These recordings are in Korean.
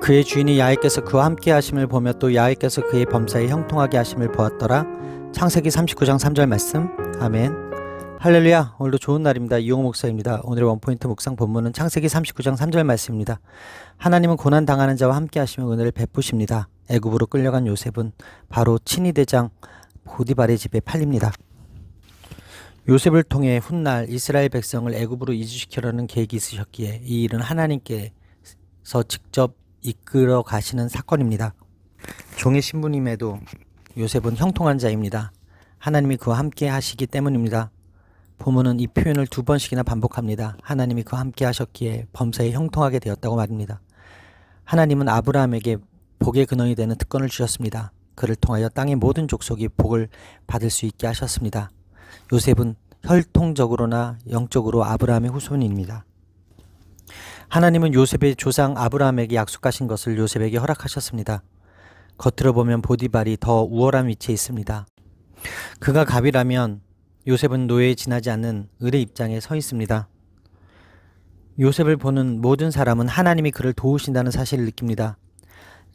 그의 주인이 야훼께서 그와 함께 하심을 보며 또 야훼께서 그의 범사에 형통하게 하심을 보았더라. 창세기 39장 3절 말씀. 아멘. 할렐루야. 오늘도 좋은 날입니다. 이용호 목사입니다. 오늘의 원포인트 묵상 본문은 창세기 39장 3절 말씀입니다. 하나님은 고난 당하는 자와 함께 하시며 은혜를 베푸십니다. 애굽으로 끌려간 요셉은 바로 친위 대장 보디발의 집에 팔립니다. 요셉을 통해 훗날 이스라엘 백성을 애굽으로 이주시키려는 계획이 있으셨기에 이 일은 하나님께서 직접 이끌어 가시는 사건입니다. 종의 신분임에도 요셉은 형통한 자입니다. 하나님이 그와 함께 하시기 때문입니다. 본문은 이 표현을 두 번씩이나 반복합니다. 하나님이 그와 함께 하셨기에 범사에 형통하게 되었다고 말입니다. 하나님은 아브라함에게 복의 근원이 되는 특권을 주셨습니다. 그를 통하여 땅의 모든 족속이 복을 받을 수 있게 하셨습니다. 요셉은 혈통적으로나 영적으로 아브라함의 후손입니다. 하나님은 요셉의 조상 아브라함에게 약속하신 것을 요셉에게 허락하셨습니다. 겉으로 보면 보디발이 더 우월한 위치에 있습니다. 그가 갑이라면 요셉은 노예에 지나지 않는 을의 입장에 서 있습니다. 요셉을 보는 모든 사람은 하나님이 그를 도우신다는 사실을 느낍니다.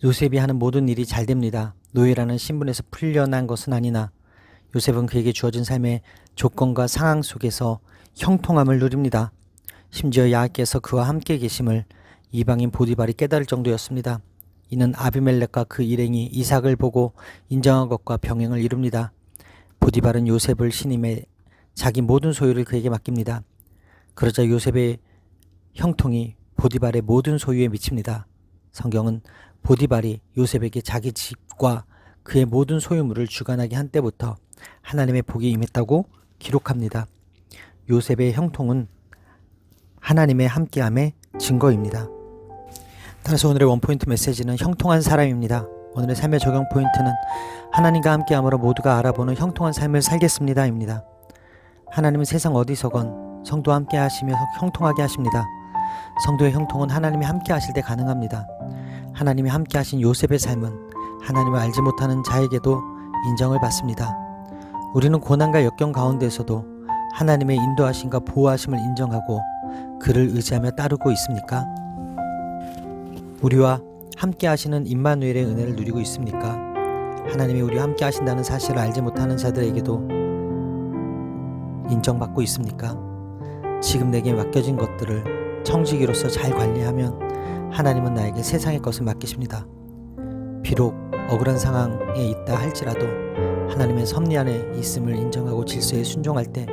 요셉이 하는 모든 일이 잘 됩니다. 노예라는 신분에서 풀려난 것은 아니나 요셉은 그에게 주어진 삶의 조건과 상황 속에서 형통함을 누립니다. 심지어 야훼께서 그와 함께 계심을 이방인 보디발이 깨달을 정도였습니다. 이는 아비멜렉과 그 일행이 이삭을 보고 인정한 것과 병행을 이룹니다. 보디발은 요셉을 신임해 자기 모든 소유를 그에게 맡깁니다. 그러자 요셉의 형통이 보디발의 모든 소유에 미칩니다. 성경은 보디발이 요셉에게 자기 집과 그의 모든 소유물을 주관하게 한 때부터 하나님의 복이 임했다고 기록합니다. 요셉의 형통은 하나님의 함께함의 증거입니다. 따라서 오늘의 원포인트 메시지는 형통한 사람입니다. 오늘의 삶의 적용 포인트는 하나님과 함께함으로 모두가 알아보는 형통한 삶을 살겠습니다 입니다. 하나님은 세상 어디서건 성도와 함께 하시며 형통하게 하십니다. 성도의 형통은 하나님이 함께 하실 때 가능합니다. 하나님이 함께 하신 요셉의 삶은 하나님을 알지 못하는 자에게도 인정을 받습니다. 우리는 고난과 역경 가운데서도 하나님의 인도하심과 보호하심을 인정하고 그를 의지하며 따르고 있습니까? 우리와 함께 하시는 임마누엘의 은혜를 누리고 있습니까? 하나님이 우리와 함께 하신다는 사실을 알지 못하는 자들에게도 인정받고 있습니까? 지금 내게 맡겨진 것들을 청지기로서 잘 관리하면 하나님은 나에게 세상의 것을 맡기십니다. 비록 억울한 상황에 있다 할지라도 하나님의 섭리 안에 있음을 인정하고 질서에 순종할 때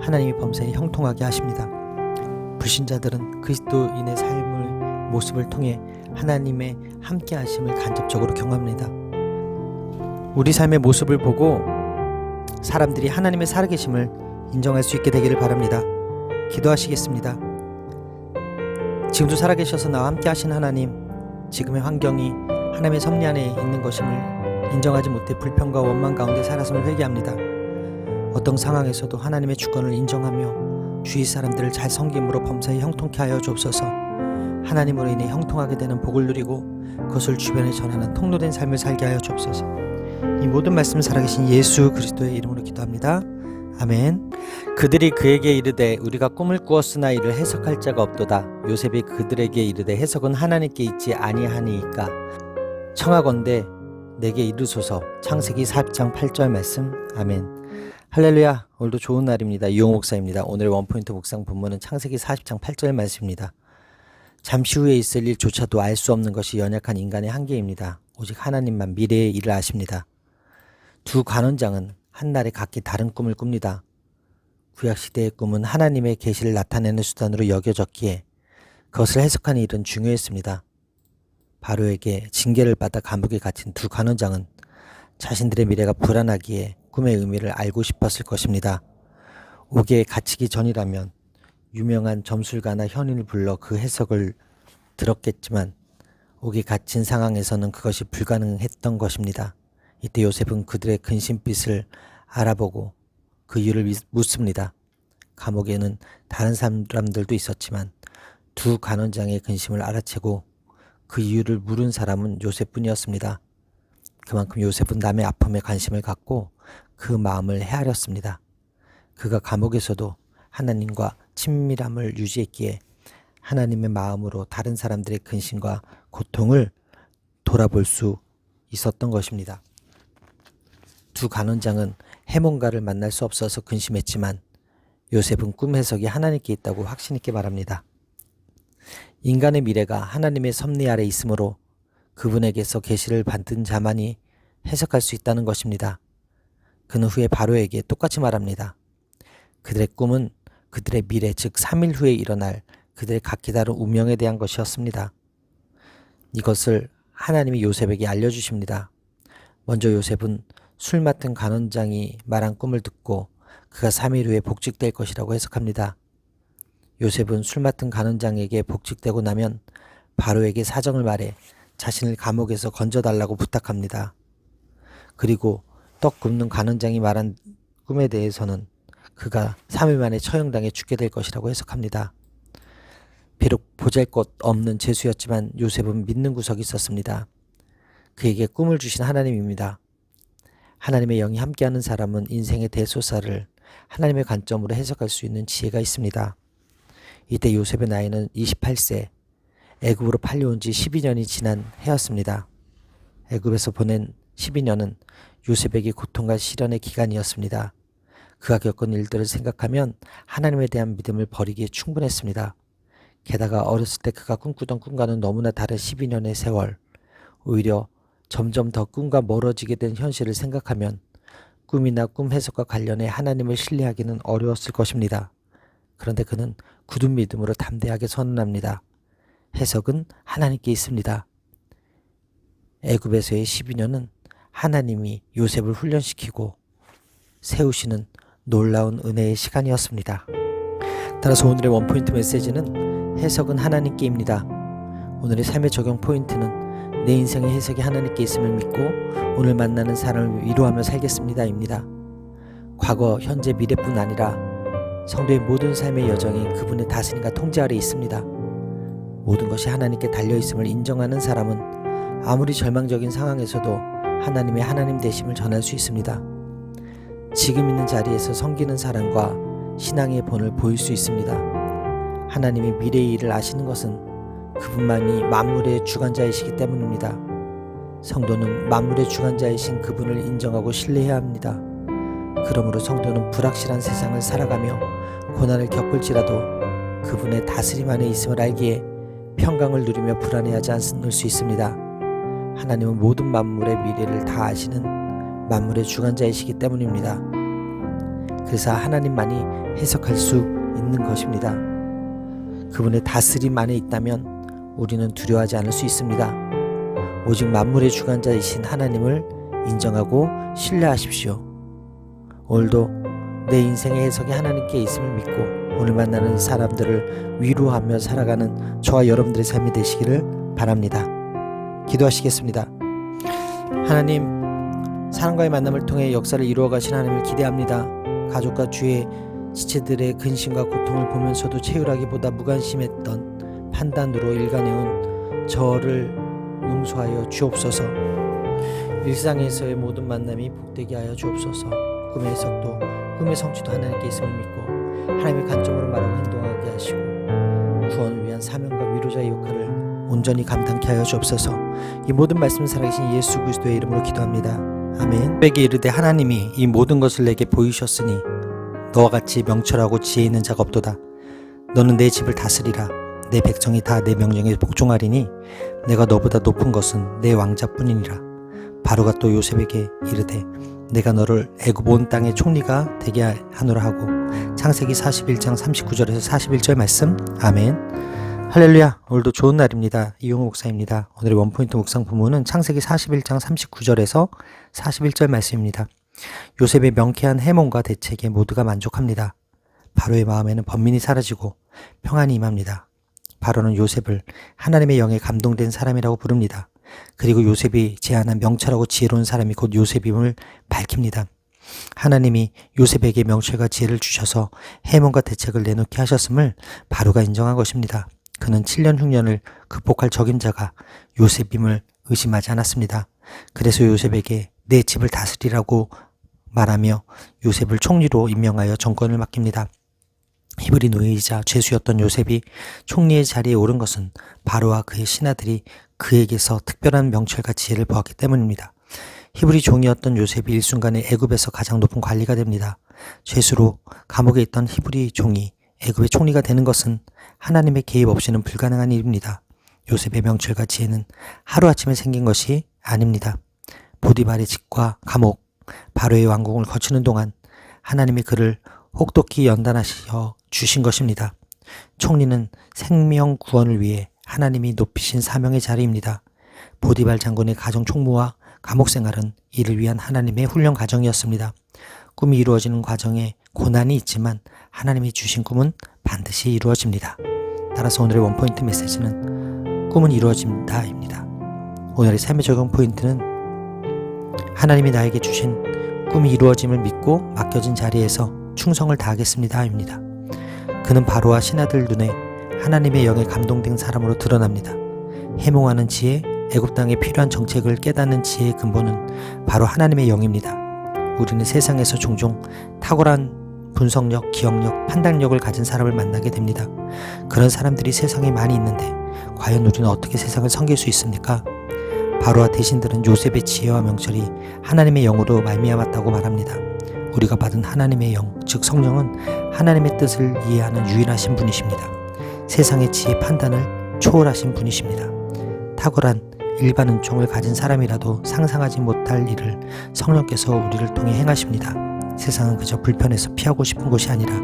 하나님이 범사에 형통하게 하십니다. 불신자들은 그리스도인의 삶의 모습을 통해 하나님의 함께 하심을 간접적으로 경험합니다. 우리 삶의 모습을 보고 사람들이 하나님의 살아계심을 인정할 수 있게 되기를 바랍니다. 기도하시겠습니다. 지금도 살아계셔서 나와 함께 하신 하나님, 지금의 환경이 하나님의 섭리 안에 있는 것임을 인정하지 못해 불평과 원망 가운데 살았음을 회개합니다. 어떤 상황에서도 하나님의 주권을 인정하며 주위 사람들을 잘 섬김으로 범사에 형통케 하여 주옵소서. 하나님으로 인해 형통하게 되는 복을 누리고 그것을 주변에 전하는 통로된 삶을 살게 하여 주옵소서. 이 모든 말씀을 살아계신 예수 그리스도의 이름으로 기도합니다. 아멘. 그들이 그에게 이르되 우리가 꿈을 꾸었으나 이를 해석할 자가 없도다. 요셉이 그들에게 이르되 해석은 하나님께 있지 아니하니이까 청하건대 내게 이르소서. 창세기 40장 8절 말씀. 아멘. 할렐루야. 오늘도 좋은 날입니다. 이용호 목사입니다. 오늘의 원포인트 묵상 본문은 창세기 40장 8절 말씀입니다. 잠시 후에 있을 일조차도 알 수 없는 것이 연약한 인간의 한계입니다. 오직 하나님만 미래의 일을 아십니다. 두 관원장은 한날에 각기 다른 꿈을 꿉니다. 구약시대의 꿈은 하나님의 계시를 나타내는 수단으로 여겨졌기에 그것을 해석하는 일은 중요했습니다. 바로에게 징계를 받아 감옥에 갇힌 두 관원장은 자신들의 미래가 불안하기에 꿈의 의미를 알고 싶었을 것입니다. 옥에 갇히기 전이라면 유명한 점술가나 현인을 불러 그 해석을 들었겠지만 옥에 갇힌 상황에서는 그것이 불가능했던 것입니다. 이때 요셉은 그들의 근심빛을 알아보고 그 이유를 묻습니다. 감옥에는 다른 사람들도 있었지만 두 관원장의 근심을 알아채고 그 이유를 물은 사람은 요셉뿐이었습니다. 그만큼 요셉은 남의 아픔에 관심을 갖고 그 마음을 헤아렸습니다. 그가 감옥에서도 하나님과 친밀함을 유지했기에 하나님의 마음으로 다른 사람들의 근심과 고통을 돌아볼 수 있었던 것입니다. 두 간원장은 해몬가를 만날 수 없어서 근심했지만 요셉은 꿈 해석이 하나님께 있다고 확신 있게 말합니다. 인간의 미래가 하나님의 섭리 아래 있으므로 그분에게서 계시를 받은 자만이 해석할 수 있다는 것입니다. 그는 후에 바로에게 똑같이 말합니다. 그들의 꿈은 그들의 미래, 즉 3일 후에 일어날 그들의 각기 다른 운명에 대한 것이었습니다. 이것을 하나님이 요셉에게 알려주십니다. 먼저 요셉은 술 맡은 간원장이 말한 꿈을 듣고 그가 3일 후에 복직될 것이라고 해석합니다. 요셉은 술 맡은 간원장에게 복직되고 나면 바로에게 사정을 말해 자신을 감옥에서 건져달라고 부탁합니다. 그리고 떡 굽는 간원장이 말한 꿈에 대해서는 그가 3일 만에 처형당해 죽게 될 것이라고 해석합니다. 비록 보잘것없는 죄수였지만 요셉은 믿는 구석이 있었습니다. 그에게 꿈을 주신 하나님입니다. 하나님의 영이 함께하는 사람은 인생의 대소사를 하나님의 관점으로 해석할 수 있는 지혜가 있습니다. 이때 요셉의 나이는 28세, 애굽으로 팔려온 지 12년이 지난 해였습니다. 애굽에서 보낸 12년은 요셉에게 고통과 시련의 기간이었습니다. 그가 겪은 일들을 생각하면 하나님에 대한 믿음을 버리기에 충분했습니다. 게다가 어렸을 때 그가 꿈꾸던 꿈과는 너무나 다른 12년의 세월, 오히려 점점 더 꿈과 멀어지게 된 현실을 생각하면 꿈이나 꿈 해석과 관련해 하나님을 신뢰하기는 어려웠을 것입니다. 그런데 그는 굳은 믿음으로 담대하게 선언합니다. 해석은 하나님께 있습니다. 애굽에서의 12년은 하나님이 요셉을 훈련시키고 세우시는 놀라운 은혜의 시간이었습니다. 따라서 오늘의 원포인트 메시지는 해석은 하나님께입니다. 오늘의 삶의 적용 포인트는 내 인생의 해석이 하나님께 있음을 믿고 오늘 만나는 사람을 위로하며 살겠습니다 입니다. 과거, 현재, 미래뿐 아니라 성도의 모든 삶의 여정이 그분의 다스림과 통제 아래 있습니다. 모든 것이 하나님께 달려있음을 인정하는 사람은 아무리 절망적인 상황에서도 하나님의 하나님 되심을 전할 수 있습니다. 지금 있는 자리에서 섬기는 사람과 신앙의 본을 보일 수 있습니다. 하나님이 미래의 일을 아시는 것은 그분만이 만물의 주관자이시기 때문입니다. 성도는 만물의 주관자이신 그분을 인정하고 신뢰해야 합니다. 그러므로 성도는 불확실한 세상을 살아가며 고난을 겪을지라도 그분의 다스림 안에 있음을 알기에 평강을 누리며 불안해하지 않을 수 있습니다. 하나님은 모든 만물의 미래를 다 아시는 만물의 주관자이시기 때문입니다. 그래서 하나님만이 해석할 수 있는 것입니다. 그분의 다스림 안에 있다면 우리는 두려워하지 않을 수 있습니다. 오직 만물의 주관자이신 하나님을 인정하고 신뢰하십시오. 오늘도 내 인생의 해석이 하나님께 있음을 믿고 오늘 만나는 사람들을 위로하며 살아가는 저와 여러분들의 삶이 되시기를 바랍니다. 기도하시겠습니다. 하나님, 사람과의 만남을 통해 역사를 이루어 가신 하나님을 기대합니다. 가족과 주의 지체들의 근심과 고통을 보면서도 채울하기보다 무관심했던 판단으로 일관해온 저를 용서하여 주옵소서. 일상에서의 모든 만남이 복되게 하여 주옵소서. 꿈의 해석도 꿈의 성취도 하나님께 있음을 믿고 하나님의 관점으로 말하고 행동하게 하시고 구원을 위한 사명과 위로자의 역할을 온전히 감당케 하여 주옵소서. 이 모든 말씀을 살아계신 예수 그리스도의 이름으로 기도합니다. 아멘. 내게 이르되 하나님이 이 모든 것을 내게 보이셨으니 너와 같이 명철하고 지혜 있는 자가 없도다. 너는 내 집을 다스리라. 내 백성이 다 내 명령에 복종하리니 내가 너보다 높은 것은 내 왕자뿐이니라. 바로가 또 요셉에게 이르되 내가 너를 애굽 온 땅의 총리가 되게 하노라 하고. 창세기 41장 39절에서 41절 말씀. 아멘. 할렐루야. 오늘도 좋은 날입니다. 이용호 목사입니다. 오늘의 원포인트 묵상 부문은 창세기 41장 39절에서 41절 말씀입니다. 요셉의 명쾌한 해몽과 대책에 모두가 만족합니다. 바로의 마음에는 번민이 사라지고 평안이 임합니다. 바로는 요셉을 하나님의 영에 감동된 사람이라고 부릅니다. 그리고 요셉이 제안한 명철하고 지혜로운 사람이 곧 요셉임을 밝힙니다. 하나님이 요셉에게 명철과 지혜를 주셔서 해몽과 대책을 내놓게 하셨음을 바로가 인정한 것입니다. 그는 7년 흉년을 극복할 적임자가 요셉임을 의심하지 않았습니다. 그래서 요셉에게 내 집을 다스리라고 말하며 요셉을 총리로 임명하여 정권을 맡깁니다. 히브리 노예이자 죄수였던 요셉이 총리의 자리에 오른 것은 바로와 그의 신하들이 그에게서 특별한 명철과 지혜를 보았기 때문입니다. 히브리 종이었던 요셉이 일순간에 애굽에서 가장 높은 관리가 됩니다. 죄수로 감옥에 있던 히브리 종이 애굽의 총리가 되는 것은 하나님의 개입 없이는 불가능한 일입니다. 요셉의 명철과 지혜는 하루아침에 생긴 것이 아닙니다. 보디발의 집과 감옥, 바로의 왕궁을 거치는 동안 하나님이 그를 혹독히 연단하시어 주신 것입니다. 총리는 생명 구원을 위해 하나님이 높이신 사명의 자리입니다. 보디발 장군의 가정 총무와 감옥 생활은 이를 위한 하나님의 훈련 과정이었습니다. 꿈이 이루어지는 과정에 고난이 있지만 하나님이 주신 꿈은 반드시 이루어집니다. 따라서 오늘의 원포인트 메시지는 꿈은 이루어진다입니다. 오늘의 삶의 적용 포인트는 하나님이 나에게 주신 꿈이 이루어짐을 믿고 맡겨진 자리에서 충성을 다하겠습니다입니다. 그는 바로와 신하들 눈에 하나님의 영에 감동된 사람으로 드러납니다. 해몽하는 지혜, 애굽 땅에 필요한 정책을 깨닫는 지혜의 근본은 바로 하나님의 영입니다. 우리는 세상에서 종종 탁월한 분석력, 기억력, 판단력을 가진 사람을 만나게 됩니다. 그런 사람들이 세상에 많이 있는데 과연 우리는 어떻게 세상을 섬길 수 있습니까? 바로와 대신들은 요셉의 지혜와 명철이 하나님의 영으로 말미암았다고 말합니다. 우리가 받은 하나님의 영, 즉 성령은 하나님의 뜻을 이해하는 유일하신 분이십니다. 세상의 지혜 판단을 초월하신 분이십니다. 탁월한 일반 은총을 가진 사람이라도 상상하지 못할 일을 성령께서 우리를 통해 행하십니다. 세상은 그저 불편해서 피하고 싶은 곳이 아니라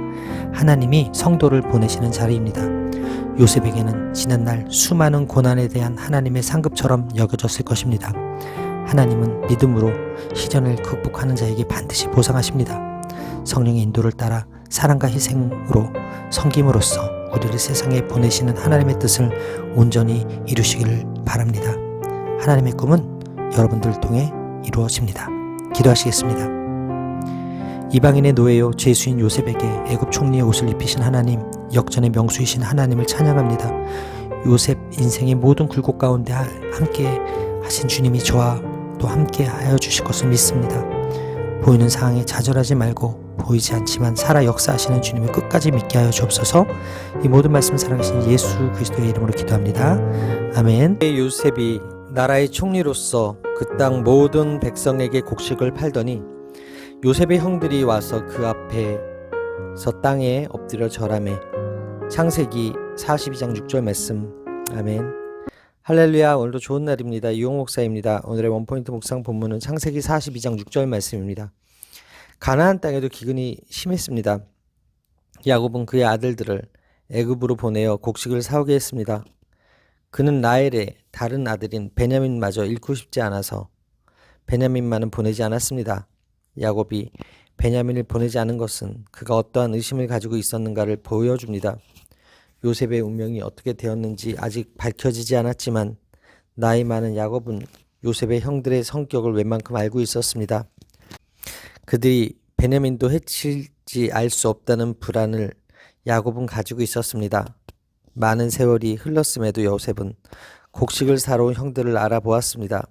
하나님이 성도를 보내시는 자리입니다. 요셉에게는 지난날 수많은 고난에 대한 하나님의 상급처럼 여겨졌을 것입니다. 하나님은 믿음으로 시련을 극복하는 자에게 반드시 보상하십니다. 성령의 인도를 따라 사랑과 희생으로 섬김으로써 우리를 세상에 보내시는 하나님의 뜻을 온전히 이루시기를 바랍니다. 하나님의 꿈은 여러분들을 통해 이루어집니다. 기도하시겠습니다. 이방인의 노예요 죄수인 요셉에게 애굽 총리의 옷을 입히신 하나님, 역전의 명수이신 하나님을 찬양합니다. 요셉 인생의 모든 굴곡 가운데 함께 하신 주님이 저와 또 함께 하여 주실 것을 믿습니다. 보이는 상황에 좌절하지 말고 보이지 않지만 살아 역사하시는 주님을 끝까지 믿게 하여 주옵소서. 이 모든 말씀 살아계신 예수 그리스도의 이름으로 기도합니다. 아멘. 요셉이 나라의 총리로서 그 땅 모든 백성에게 곡식을 팔더니 요셉의 형들이 와서 그 앞에서 땅에 엎드려 절하매. 창세기 42장 6절 말씀. 아멘. 할렐루야. 오늘도 좋은 날입니다. 이용 목사입니다. 오늘의 원포인트 묵상 본문은 창세기 42장 6절 말씀입니다. 가나안 땅에도 기근이 심했습니다. 야곱은 그의 아들들을 애굽으로 보내어 곡식을 사오게 했습니다. 그는 라헬의 다른 아들인 베냐민마저 잃고 싶지 않아서 베냐민만은 보내지 않았습니다. 야곱이 베냐민을 보내지 않은 것은 그가 어떠한 의심을 가지고 있었는가를 보여줍니다. 요셉의 운명이 어떻게 되었는지 아직 밝혀지지 않았지만 나이 많은 야곱은 요셉의 형들의 성격을 웬만큼 알고 있었습니다. 그들이 베냐민도 해칠지 알 수 없다는 불안을 야곱은 가지고 있었습니다. 많은 세월이 흘렀음에도 요셉은 곡식을 사러 온 형들을 알아보았습니다.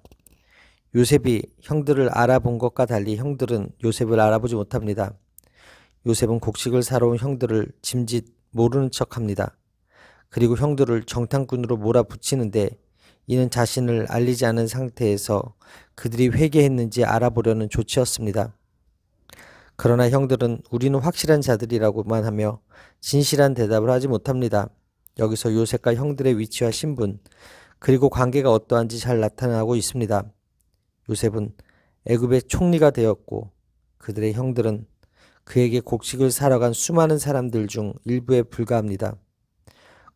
요셉이 형들을 알아본 것과 달리 형들은 요셉을 알아보지 못합니다. 요셉은 곡식을 사러 온 형들을 짐짓 모르는 척합니다. 그리고 형들을 정탐꾼으로 몰아붙이는데 이는 자신을 알리지 않은 상태에서 그들이 회개했는지 알아보려는 조치였습니다. 그러나 형들은 우리는 확실한 자들이라고만 하며 진실한 대답을 하지 못합니다. 여기서 요셉과 형들의 위치와 신분 그리고 관계가 어떠한지 잘 나타나고 있습니다. 요셉은 애굽의 총리가 되었고 그들의 형들은 그에게 곡식을 사러 간 수많은 사람들 중 일부에 불과합니다.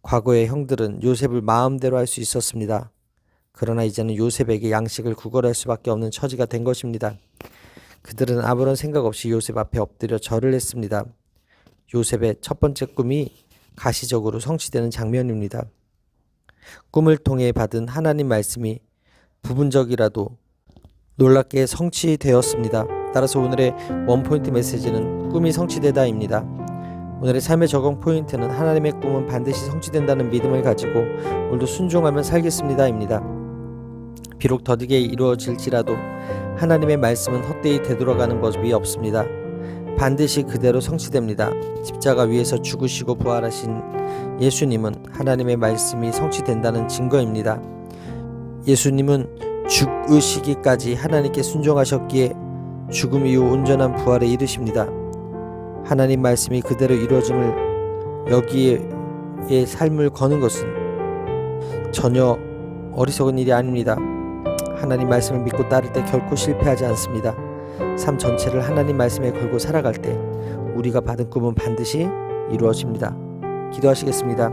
과거의 형들은 요셉을 마음대로 할 수 있었습니다. 그러나 이제는 요셉에게 양식을 구걸할 수밖에 없는 처지가 된 것입니다. 그들은 아무런 생각 없이 요셉 앞에 엎드려 절을 했습니다. 요셉의 첫 번째 꿈이 가시적으로 성취되는 장면입니다. 꿈을 통해 받은 하나님 말씀이 부분적이라도 놀랍게 성취되었습니다. 따라서 오늘의 원포인트 메시지는 꿈이 성취되다입니다. 오늘의 삶의 적용 포인트는 하나님의 꿈은 반드시 성취된다는 믿음을 가지고 오늘도 순종하며 살겠습니다입니다. 비록 더디게 이루어질지라도 하나님의 말씀은 헛되이 되돌아가는 법이 없습니다. 반드시 그대로 성취됩니다. 십자가 위에서 죽으시고 부활하신 예수님은 하나님의 말씀이 성취된다는 증거입니다. 예수님은 죽으시기까지 하나님께 순종하셨기에 죽음 이후 온전한 부활에 이르십니다. 하나님 말씀이 그대로 이루어짐을 여기에 삶을 거는 것은 전혀 어리석은 일이 아닙니다. 하나님 말씀을 믿고 따를 때 결코 실패하지 않습니다. 삶 전체를 하나님 말씀에 걸고 살아갈 때 우리가 받은 꿈은 반드시 이루어집니다. 기도하시겠습니다.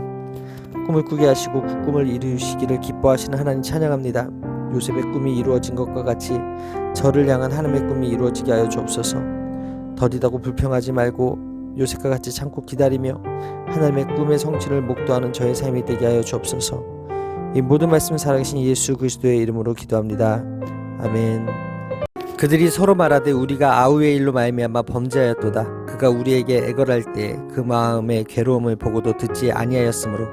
꿈을 꾸게 하시고 그 꿈을 이루시기를 기뻐하시는 하나님 찬양합니다. 요셉의 꿈이 이루어진 것과 같이 저를 향한 하나님의 꿈이 이루어지게 하여 주옵소서. 더디다고 불평하지 말고 요셉과 같이 참고 기다리며 하나님의 꿈의 성취를 목도하는 저의 삶이 되게 하여 주옵소서. 이 모든 말씀 살아계신 예수 그리스도의 이름으로 기도합니다. 아멘. 그들이 서로 말하되 우리가 아우의 일로 말미암아 범죄하였도다. 그가 우리에게 애걸할 때 그 마음의 괴로움을 보고도 듣지 아니하였으므로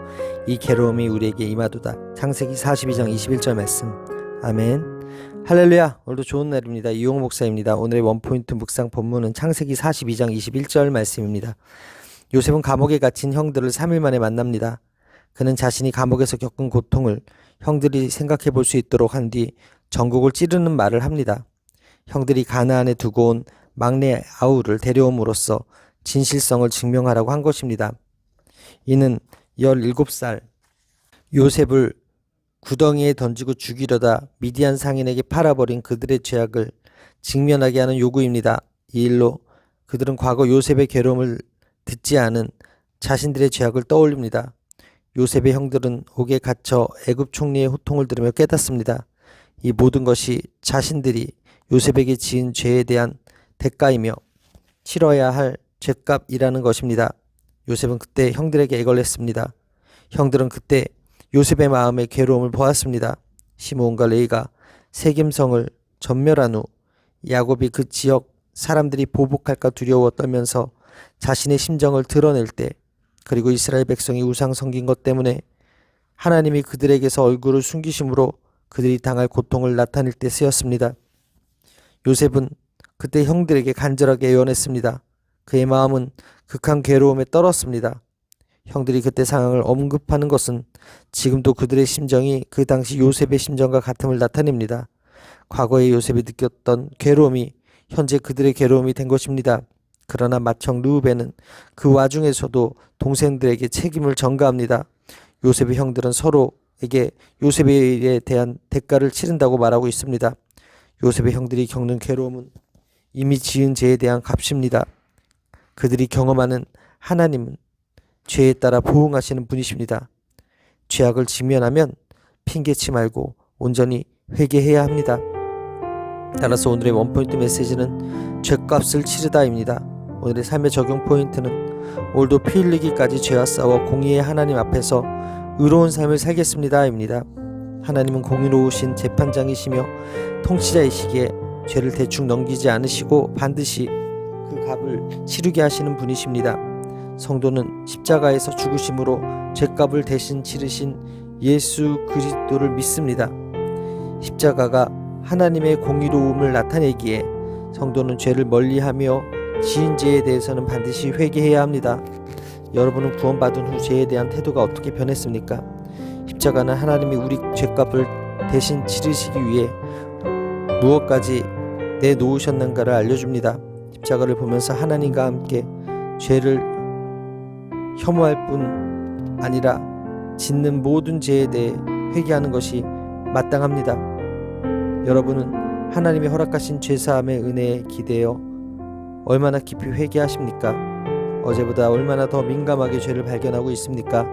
이 괴로움이 우리에게 임하도다. 창세기 42장 21절 말씀. 아멘. 할렐루야. 오늘도 좋은 날입니다. 이용호 목사입니다. 오늘의 원포인트 묵상 본문은 창세기 42장 21절 말씀입니다. 요셉은 감옥에 갇힌 형들을 3일 만에 만납니다. 그는 자신이 감옥에서 겪은 고통을 형들이 생각해 볼 수 있도록 한 뒤 전국을 찌르는 말을 합니다. 형들이 가나안에 두고 온 막내 아우를 데려옴으로써 진실성을 증명하라고 한 것입니다. 이는 17살 요셉을 구덩이에 던지고 죽이려다 미디안 상인에게 팔아버린 그들의 죄악을 직면하게 하는 요구입니다. 이 일로 그들은 과거 요셉의 괴로움을 듣지 않은 자신들의 죄악을 떠올립니다. 요셉의 형들은 옥에 갇혀 애굽 총리의 호통을 들으며 깨닫습니다. 이 모든 것이 자신들이 요셉에게 지은 죄에 대한 대가이며 치러야 할 죄값이라는 것입니다. 요셉은 그때 형들에게 애걸했습니다. 형들은 그때 요셉의 마음의 괴로움을 보았습니다. 시므온과 레위가 세겜성을 전멸한 후 야곱이 그 지역 사람들이 보복할까 두려워 떨면서 자신의 심정을 드러낼 때, 그리고 이스라엘 백성이 우상 섬긴 것 때문에 하나님이 그들에게서 얼굴을 숨기심으로 그들이 당할 고통을 나타낼 때 쓰였습니다. 요셉은 그때 형들에게 간절하게 애원했습니다. 그의 마음은 극한 괴로움에 떨었습니다. 형들이 그때 상황을 언급하는 것은 지금도 그들의 심정이 그 당시 요셉의 심정과 같음을 나타냅니다. 과거에 요셉이 느꼈던 괴로움이 현재 그들의 괴로움이 된 것입니다. 그러나 맏형 르우벤은 그 와중에서도 동생들에게 책임을 전가합니다. 요셉의 형들은 서로에게 요셉의 일에 대한 대가를 치른다고 말하고 있습니다. 요셉의 형들이 겪는 괴로움은 이미 지은 죄에 대한 값입니다. 그들이 경험하는 하나님은 죄에 따라 보응하시는 분이십니다. 죄악을 직면하면 핑계치 말고 온전히 회개해야 합니다. 따라서 오늘의 원포인트 메시지는 죄값을 치르다입니다. 오늘의 삶의 적용 포인트는 오늘도 피 흘리기까지 죄와 싸워 공의의 하나님 앞에서 의로운 삶을 살겠습니다입니다. 하나님은 공의로우신 재판장이시며 통치자이시기에 죄를 대충 넘기지 않으시고 반드시 그 값을 치르게 하시는 분이십니다. 성도는 십자가에서 죽으심으로 죄값을 대신 치르신 예수 그리스도를 믿습니다. 십자가가 하나님의 공의로움을 나타내기에 성도는 죄를 멀리하며 지은 죄에 대해서는 반드시 회개해야 합니다. 여러분은 구원받은 후 죄에 대한 태도가 어떻게 변했습니까? 십자가는 하나님이 우리 죄값을 대신 치르시기 위해 무엇까지 내놓으셨는가를 알려줍니다. 십자가를 보면서 하나님과 함께 죄를 혐오할 뿐 아니라 짓는 모든 죄에 대해 회개하는 것이 마땅합니다. 여러분은 하나님이 허락하신 죄사함의 은혜에 기대어 얼마나 깊이 회개하십니까? 어제보다 얼마나 더 민감하게 죄를 발견하고 있습니까?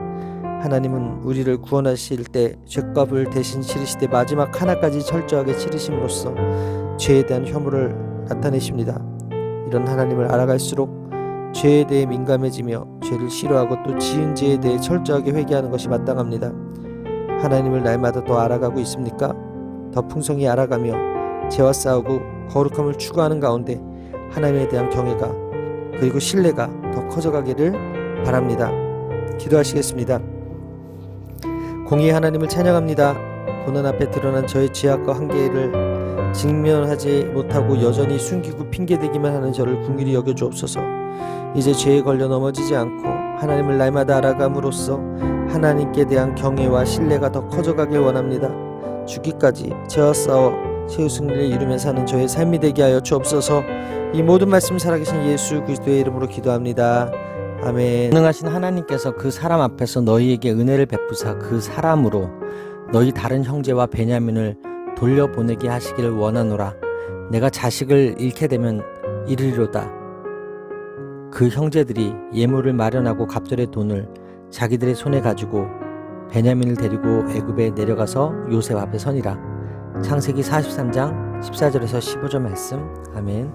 하나님은 우리를 구원하실 때 죄값을 대신 치르시되 마지막 하나까지 철저하게 치르심으로써 죄에 대한 혐오를 나타내십니다. 이런 하나님을 알아갈수록 죄에 대해 민감해지며 죄를 싫어하고 또 지은 죄에 대해 철저하게 회개하는 것이 마땅합니다. 하나님을 날마다 더 알아가고 있습니까? 더 풍성히 알아가며 죄와 싸우고 거룩함을 추구하는 가운데 하나님에 대한 경외가 그리고 신뢰가 더 커져가기를 바랍니다. 기도하시겠습니다. 공의의 하나님을 찬양합니다. 고난 앞에 드러난 저의 죄악과 한계를 직면하지 못하고 여전히 숨기고 핑계대기만 하는 저를 긍휼히 여겨주옵소서. 이제 죄에 걸려 넘어지지 않고 하나님을 날마다 알아감으로써 하나님께 대한 경외와 신뢰가 더 커져가길 원합니다. 죽기까지 죄와 싸워 최후 승리를 이루며 사는 저의 삶이 되게 하여 주옵소서. 이 모든 말씀 살아계신 예수 그리스도의 이름으로 기도합니다. 아멘. 전능하신 하나님께서 그 사람 앞에서 너희에게 은혜를 베푸사 그 사람으로 너희 다른 형제와 베냐민을 돌려보내게 하시기를 원하노라. 내가 자식을 잃게 되면 이르리로다. 그 형제들이 예물을 마련하고 갑절의 돈을 자기들의 손에 가지고 베냐민을 데리고 애굽에 내려가서 요셉 앞에 서니라. 창세기 43장 14절에서 15절 말씀. 아멘.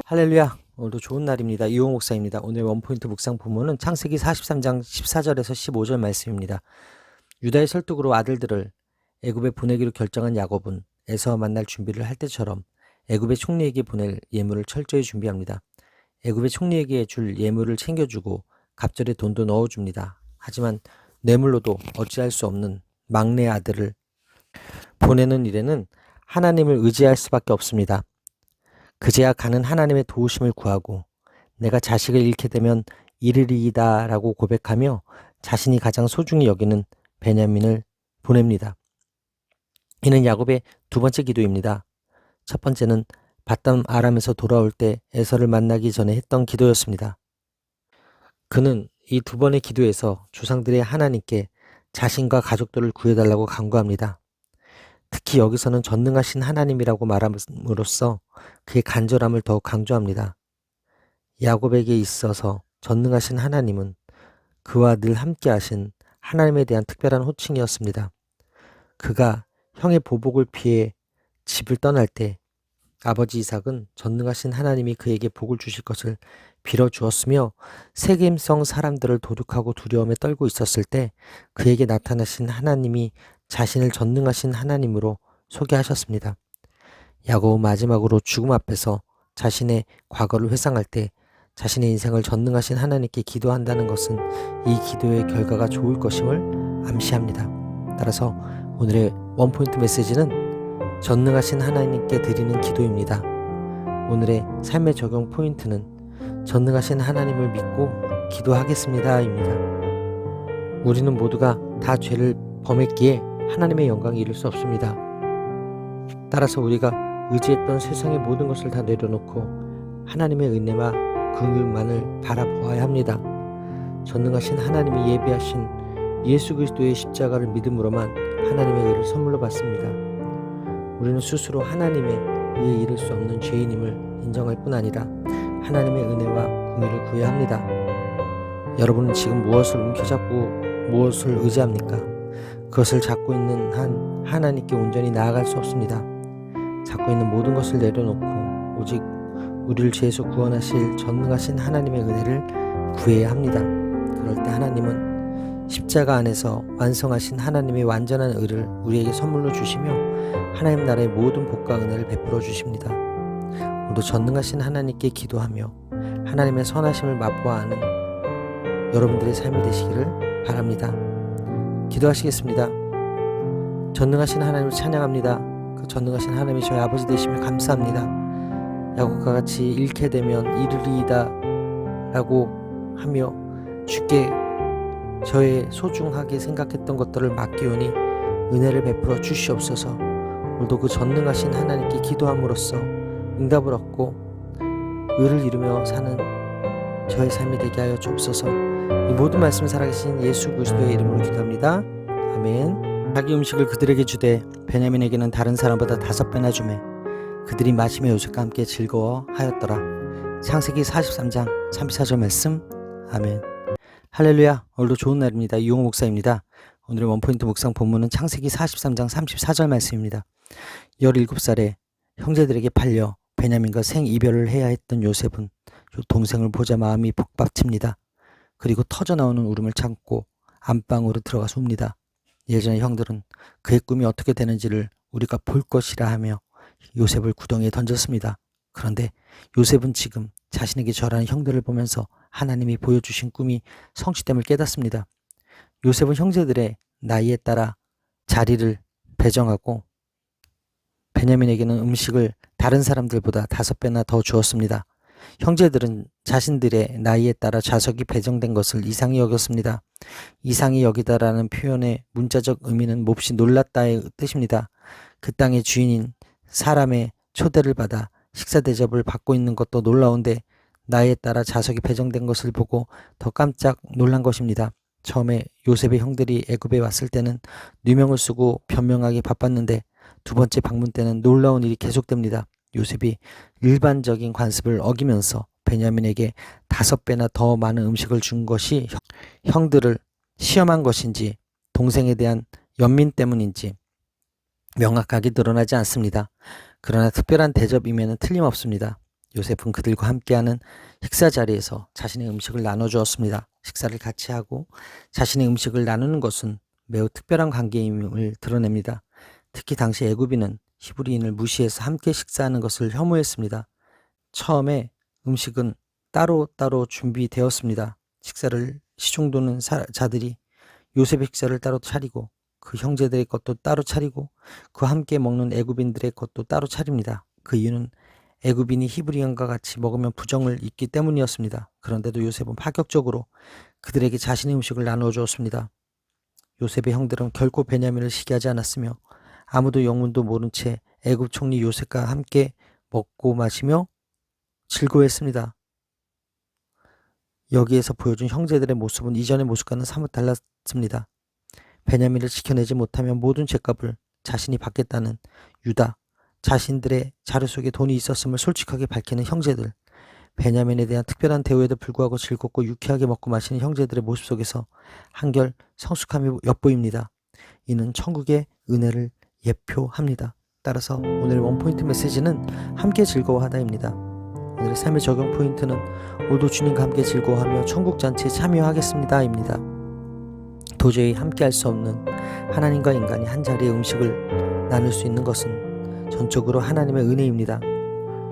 할렐루야. 오늘도 좋은 날입니다. 이용 목사입니다. 오늘 원포인트 묵상 본문은 창세기 43장 14절에서 15절 말씀입니다. 유다의 설득으로 아들들을 애굽에 보내기로 결정한 야곱은 에서와 만날 준비를 할 때처럼 애굽의 총리에게 보낼 예물을 철저히 준비합니다. 애굽의 총리에게 줄 예물을 챙겨주고 갑절의 돈도 넣어줍니다. 하지만 뇌물로도 어찌할 수 없는 막내 아들을 보내는 일에는 하나님을 의지할 수밖에 없습니다. 그제야 가는 하나님의 도우심을 구하고 내가 자식을 잃게 되면 이르리이다 라고 고백하며 자신이 가장 소중히 여기는 베냐민을 보냅니다. 이는 야곱의 두 번째 기도입니다. 첫 번째는 바담 아람에서 돌아올 때 에서를 만나기 전에 했던 기도였습니다. 그는 이 두 번의 기도에서 조상들의 하나님께 자신과 가족들을 구해달라고 간구합니다. 특히 여기서는 전능하신 하나님이라고 말함으로써 그의 간절함을 더욱 강조합니다. 야곱에게 있어서 전능하신 하나님은 그와 늘 함께하신 하나님에 대한 특별한 호칭이었습니다. 그가 형의 보복을 피해 집을 떠날 때 아버지 이삭은 전능하신 하나님이 그에게 복을 주실 것을 빌어주었으며 세겜성 사람들을 도륙하고 두려움에 떨고 있었을 때 그에게 나타나신 하나님이 자신을 전능하신 하나님으로 소개하셨습니다. 야곱은 마지막으로 죽음 앞에서 자신의 과거를 회상할 때 자신의 인생을 전능하신 하나님께 기도한다는 것은 이 기도의 결과가 좋을 것임을 암시합니다. 따라서 오늘의 원포인트 메시지는 전능하신 하나님께 드리는 기도입니다. 오늘의 삶의 적용 포인트는 전능하신 하나님을 믿고 기도하겠습니다입니다. 우리는 모두가 다 죄를 범했기에 하나님의 영광을 이룰 수 없습니다. 따라서 우리가 의지했던 세상의 모든 것을 다 내려놓고 하나님의 은혜와 긍휼만을 바라보아야 합니다. 전능하신 하나님이 예비하신 예수 그리스도의 십자가를 믿음으로만 하나님의 의를 선물로 받습니다. 우리는 스스로 하나님의 의에 이를 수 없는 죄인임을 인정할 뿐 아니라 하나님의 은혜와 긍휼을 구해야 합니다. 여러분은 지금 무엇을 움켜잡고 무엇을 의지합니까? 그것을 잡고 있는 한 하나님께 온전히 나아갈 수 없습니다. 잡고 있는 모든 것을 내려놓고 오직 우리를 죄에서 구원하실 전능하신 하나님의 은혜를 구해야 합니다. 그럴 때 하나님은 십자가 안에서 완성하신 하나님의 완전한 의를 우리에게 선물로 주시며 하나님 나라의 모든 복과 은혜를 베풀어 주십니다. 오늘도 전능하신 하나님께 기도하며 하나님의 선하심을 맛보아하는 여러분들의 삶이 되시기를 바랍니다. 기도하시겠습니다. 전능하신 하나님을 찬양합니다. 그 전능하신 하나님이 저희 아버지 되시며 감사합니다. 야곱과 같이 잃게 되면 이르리이다 라고 하며 주께 저의 소중하게 생각했던 것들을 맡기오니 은혜를 베풀어 주시옵소서. 오늘도 그 전능하신 하나님께 기도함으로써 응답을 얻고 의를 이루며 사는 저의 삶이 되게 하여 주옵소서. 이 모든 말씀 살아계신 예수 그리스도의 이름으로 기도합니다. 아멘. 자기 음식을 그들에게 주되 베냐민에게는 다른 사람보다 5배나 주매 그들이 마시며 요셉과 함께 즐거워하였더라. 창세기 43장 34절 말씀. 아멘. 할렐루야. 오늘도 좋은 날입니다. 이용 목사입니다. 오늘의 원포인트 묵상 본문은 창세기 43장 34절 말씀입니다. 17살에 형제들에게 팔려 베냐민과 생이별을 해야 했던 요셉은 동생을 보자 마음이 복받칩니다. 그리고 터져나오는 울음을 참고 안방으로 들어가서 웁니다. 예전에 형들은 그의 꿈이 어떻게 되는지를 우리가 볼 것이라 하며 요셉을 구덩이에 던졌습니다. 그런데 요셉은 지금 자신에게 절하는 형들을 보면서 하나님이 보여주신 꿈이 성취됨을 깨닫습니다. 요셉은 형제들의 나이에 따라 자리를 배정하고 베냐민에게는 음식을 다른 사람들보다 5배나 더 주었습니다. 형제들은 자신들의 나이에 따라 좌석이 배정된 것을 이상히 여겼습니다. 이상히 여기다라는 표현의 문자적 의미는 몹시 놀랐다의 뜻입니다. 그 땅의 주인인 사람의 초대를 받아 식사 대접을 받고 있는 것도 놀라운데 나이에 따라 좌석이 배정된 것을 보고 더 깜짝 놀란 것입니다. 처음에 요셉의 형들이 애굽에 왔을 때는 누명을 쓰고 변명하기 바빴는데 두 번째 방문 때는 놀라운 일이 계속됩니다. 요셉이 일반적인 관습을 어기면서 베냐민에게 5배나 더 많은 음식을 준 것이 형들을 시험한 것인지 동생에 대한 연민 때문인지 명확하게 드러나지 않습니다. 그러나 특별한 대접임에는 틀림없습니다. 요셉은 그들과 함께하는 식사 자리에서 자신의 음식을 나눠주었습니다. 식사를 같이 하고 자신의 음식을 나누는 것은 매우 특별한 관계임을 드러냅니다. 특히 당시 애굽인은 히브리인을 무시해서 함께 식사하는 것을 혐오했습니다. 처음에 음식은 따로따로 준비되었습니다. 식사를 시중도는 자들이 요셉의 식사를 따로 차리고 그 형제들의 것도 따로 차리고 그와 함께 먹는 애굽인들의 것도 따로 차립니다. 그 이유는 애굽인이 히브리인과 같이 먹으면 부정을 입기 때문이었습니다. 그런데도 요셉은 파격적으로 그들에게 자신의 음식을 나누어 주었습니다. 요셉의 형들은 결코 베냐민을 시기하지 않았으며 아무도 영문도 모른 채 애굽 총리 요셉과 함께 먹고 마시며 즐거워했습니다. 여기에서 보여준 형제들의 모습은 이전의 모습과는 사뭇 달랐습니다. 베냐민을 지켜내지 못하면 모든 죄값을 자신이 받겠다는 유다, 자신들의 자료 속에 돈이 있었음을 솔직하게 밝히는 형제들, 베냐민에 대한 특별한 대우에도 불구하고 즐겁고 유쾌하게 먹고 마시는 형제들의 모습 속에서 한결 성숙함이 엿보입니다. 이는 천국의 은혜를 예표합니다. 따라서 오늘의 원포인트 메시지는 함께 즐거워하다입니다. 오늘의 삶의 적용 포인트는 오늘도 주님과 함께 즐거워하며 천국 잔치에 참여하겠습니다 입니다. 도저히 함께 할 수 없는 하나님과 인간이 한 자리에 음식을 나눌 수 있는 것은 전적으로 하나님의 은혜입니다.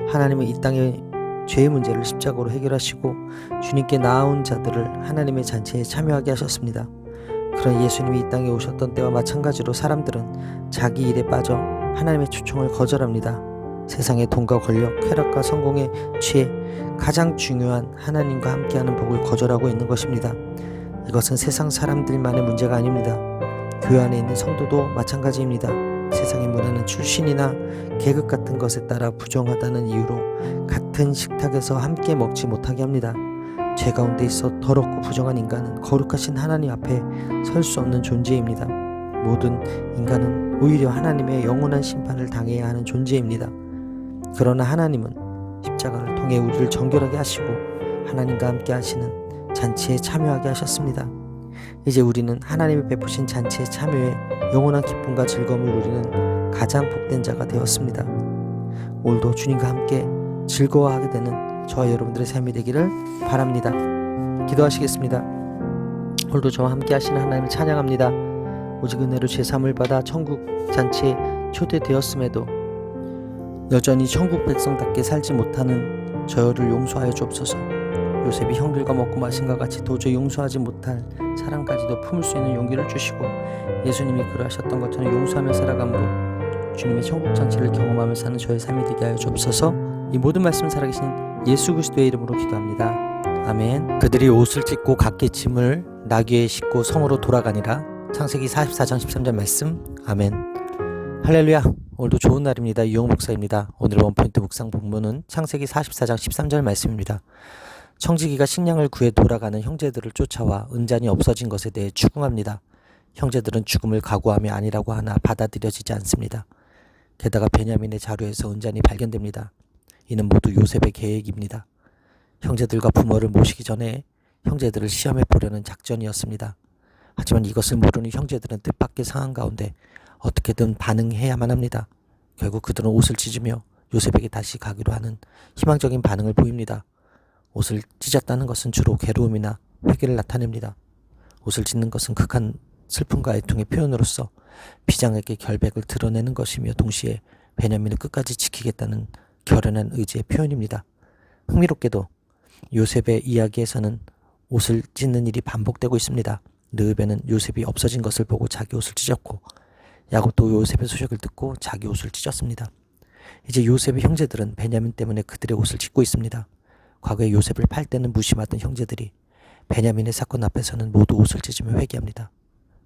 하나님은 이 땅의 죄의 문제를 십자가로 해결하시고 주님께 나아온 자들을 하나님의 잔치에 참여하게 하셨습니다. 그런 예수님이 이 땅에 오셨던 때와 마찬가지로 사람들은 자기 일에 빠져 하나님의 초청을 거절합니다. 세상의 돈과 권력, 쾌락과 성공에 취해 가장 중요한 하나님과 함께하는 복을 거절하고 있는 것입니다. 이것은 세상 사람들만의 문제가 아닙니다. 교회 안에 있는 성도도 마찬가지입니다. 세상의 문화는 출신이나 계급 같은 것에 따라 부정하다는 이유로 같은 식탁에서 함께 먹지 못하게 합니다. 죄 가운데 있어 더럽고 부정한 인간은 거룩하신 하나님 앞에 설 수 없는 존재입니다. 모든 인간은 오히려 하나님의 영원한 심판을 당해야 하는 존재입니다. 그러나 하나님은 십자가를 통해 우리를 정결하게 하시고 하나님과 함께 하시는 잔치에 참여하게 하셨습니다. 이제 우리는 하나님이 베푸신 잔치에 참여해 영원한 기쁨과 즐거움을 누리는 가장 복된 자가 되었습니다. 오늘도 주님과 함께 즐거워하게 되는 저와 여러분들의 삶이 되기를 바랍니다. 기도하시겠습니다. 오늘도 저와 함께 하시는 하나님을 찬양합니다. 오직 은혜로 제3을 받아 천국 잔치에 초대되었음에도 여전히 천국 백성답게 살지 못하는 저를 용서하여 주옵소서. 요셉이 형들과 먹고 마신 것 같이 도저히 용서하지 못할 사랑까지도 품을 수 있는 용기를 주시고 예수님이 그러하셨던 것처럼 용서하며 살아감으로 주님의 천국 잔치를 경험하며 사는 저의 삶이 되게 하여 주옵소서. 이 모든 말씀 살아계신 예수 그리스도의 이름으로 기도합니다. 아멘. 그들이 옷을 찢고 각기 짐을 나귀에 싣고 성으로 돌아가니라. 창세기 44장 13절 말씀. 아멘. 할렐루야. 오늘도 좋은 날입니다. 이용 목사입니다. 오늘의 원포인트 묵상 본문은 창세기 44장 13절 말씀입니다. 청지기가 식량을 구해 돌아가는 형제들을 쫓아와 은잔이 없어진 것에 대해 추궁합니다. 형제들은 죽음을 각오하며 아니라고 하나 받아들여지지 않습니다. 게다가 베냐민의 자루에서 은잔이 발견됩니다. 이는 모두 요셉의 계획입니다. 형제들과 부모를 모시기 전에 형제들을 시험해 보려는 작전이었습니다. 하지만 이것을 모르는 형제들은 뜻밖의 상황 가운데 어떻게든 반응해야만 합니다. 결국 그들은 옷을 찢으며 요셉에게 다시 가기로 하는 희망적인 반응을 보입니다. 옷을 찢었다는 것은 주로 괴로움이나 회개를 나타냅니다. 옷을 찢는 것은 극한 슬픔과 애통의 표현으로서 비장에게 결백을 드러내는 것이며 동시에 베냐민을 끝까지 지키겠다는 결연한 의지의 표현입니다. 흥미롭게도 요셉의 이야기에서는 옷을 찢는 일이 반복되고 있습니다. 르으벤은 요셉이 없어진 것을 보고 자기 옷을 찢었고 야곱도 요셉의 소식을 듣고 자기 옷을 찢었습니다. 이제 요셉의 형제들은 베냐민 때문에 그들의 옷을 찢고 있습니다. 과거에 요셉을 팔 때는 무심하던 형제들이 베냐민의 사건 앞에서는 모두 옷을 찢으며 회개합니다.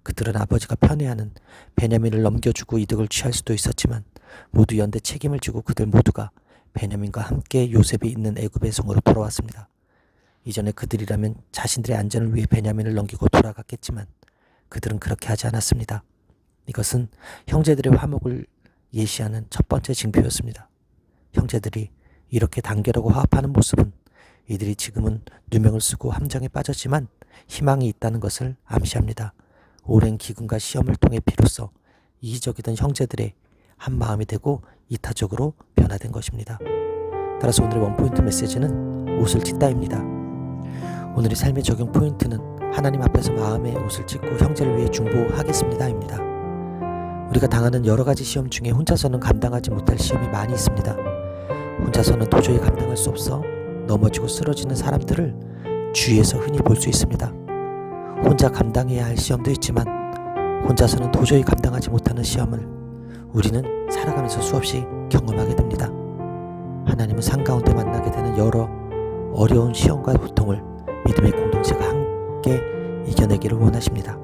그들은 아버지가 편애하는 베냐민을 넘겨주고 이득을 취할 수도 있었지만 모두 연대 책임을 지고 그들 모두가 베냐민과 함께 요셉이 있는 애굽의 성으로 돌아왔습니다. 이전에 그들이라면 자신들의 안전을 위해 베냐민을 넘기고 돌아갔겠지만 그들은 그렇게 하지 않았습니다. 이것은 형제들의 화목을 예시하는 첫 번째 징표였습니다. 형제들이 이렇게 단결하고 화합하는 모습은 이들이 지금은 누명을 쓰고 함정에 빠졌지만 희망이 있다는 것을 암시합니다. 오랜 기근과 시험을 통해 비로소 이기적이던 형제들의 한 마음이 되고 이타적으로 변화된 것입니다. 따라서 오늘의 원포인트 메시지는 옷을 찢다입니다. 오늘의 삶의 적용 포인트는 하나님 앞에서 마음의 옷을 찢고 형제를 위해 중보하겠습니다입니다. 우리가 당하는 여러 가지 시험 중에 혼자서는 감당하지 못할 시험이 많이 있습니다. 혼자서는 도저히 감당할 수 없어 넘어지고 쓰러지는 사람들을 주위에서 흔히 볼 수 있습니다. 혼자 감당해야 할 시험도 있지만 혼자서는 도저히 감당하지 못하는 시험을 우리는 살아가면서 수없이 경험하게 됩니다. 하나님은 산 가운데 만나게 되는 여러 어려운 시험과 고통을 믿음의 공동체가 함께 이겨내기를 원하십니다.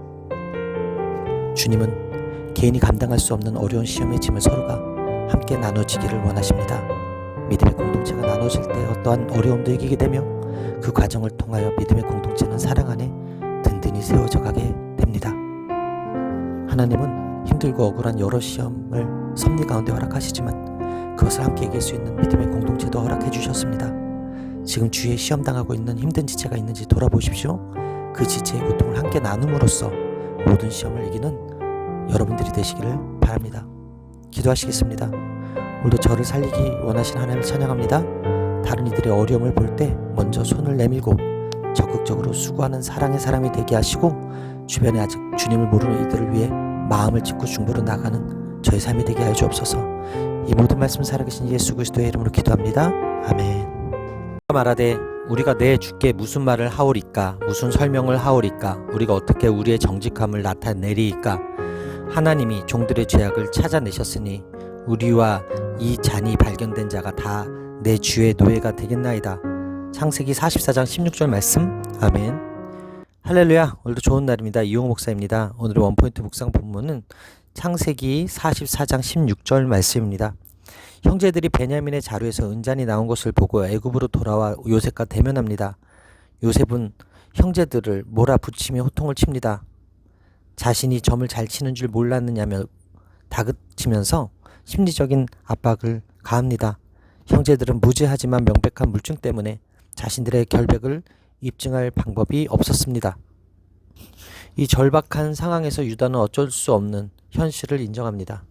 주님은 개인이 감당할 수 없는 어려운 시험의 짐을 서로가 함께 나눠지기를 원하십니다. 믿음의 공동체가 나눠질 때 어떠한 어려움도 이기게 되며 그 과정을 통하여 믿음의 공동체는 사랑 안에 든든히 세워져 가게 됩니다. 하나님은 힘들고 억울한 여러 시험을 섭리 가운데 허락하시지만 그것을 함께 이길 수 있는 믿음의 공동체도 허락해 주셨습니다. 지금 주위에 시험당하고 있는 힘든 지체가 있는지 돌아보십시오. 그 지체의 고통을 함께 나눔으로써 모든 시험을 이기는 여러분들이 되시기를 바랍니다. 기도하시겠습니다. 오늘도 저를 살리기 원하시는 하나님을 찬양합니다. 다른 이들의 어려움을 볼 때 먼저 손을 내밀고 적극적으로 수고하는 사랑의 사람이 되게 하시고 주변에 아직 주님을 모르는 이들을 위해 마음을 찢고 중보로 나가는 저의 삶이 되게 하여 주옵소서. 이 모든 말씀 살아계신 예수 그리스도의 이름으로 기도합니다. 아멘. 말하되 우리가 내 주께 무슨 말을 하오리까, 무슨 설명을 하오리까, 우리가 어떻게 우리의 정직함을 나타내리이까. 하나님이 종들의 죄악을 찾아내셨으니 우리와 이 잔이 발견된 자가 다 내 주의 노예가 되겠나이다. 창세기 44장 16절 말씀. 아멘. 할렐루야. 오늘도 좋은 날입니다. 이용호 목사입니다. 오늘의 원포인트 묵상 본문은 창세기 44장 16절 말씀입니다. 형제들이 베냐민의 자루에서 은잔이 나온 것을 보고 애굽으로 돌아와 요셉과 대면합니다. 요셉은 형제들을 몰아붙이며 호통을 칩니다. 자신이 점을 잘 치는 줄 몰랐느냐며 다그치면서 심리적인 압박을 가합니다. 형제들은 무죄하지만 명백한 물증 때문에 자신들의 결백을 입증할 방법이 없었습니다. 이 절박한 상황에서 유다는 어쩔 수 없는 현실을 인정합니다.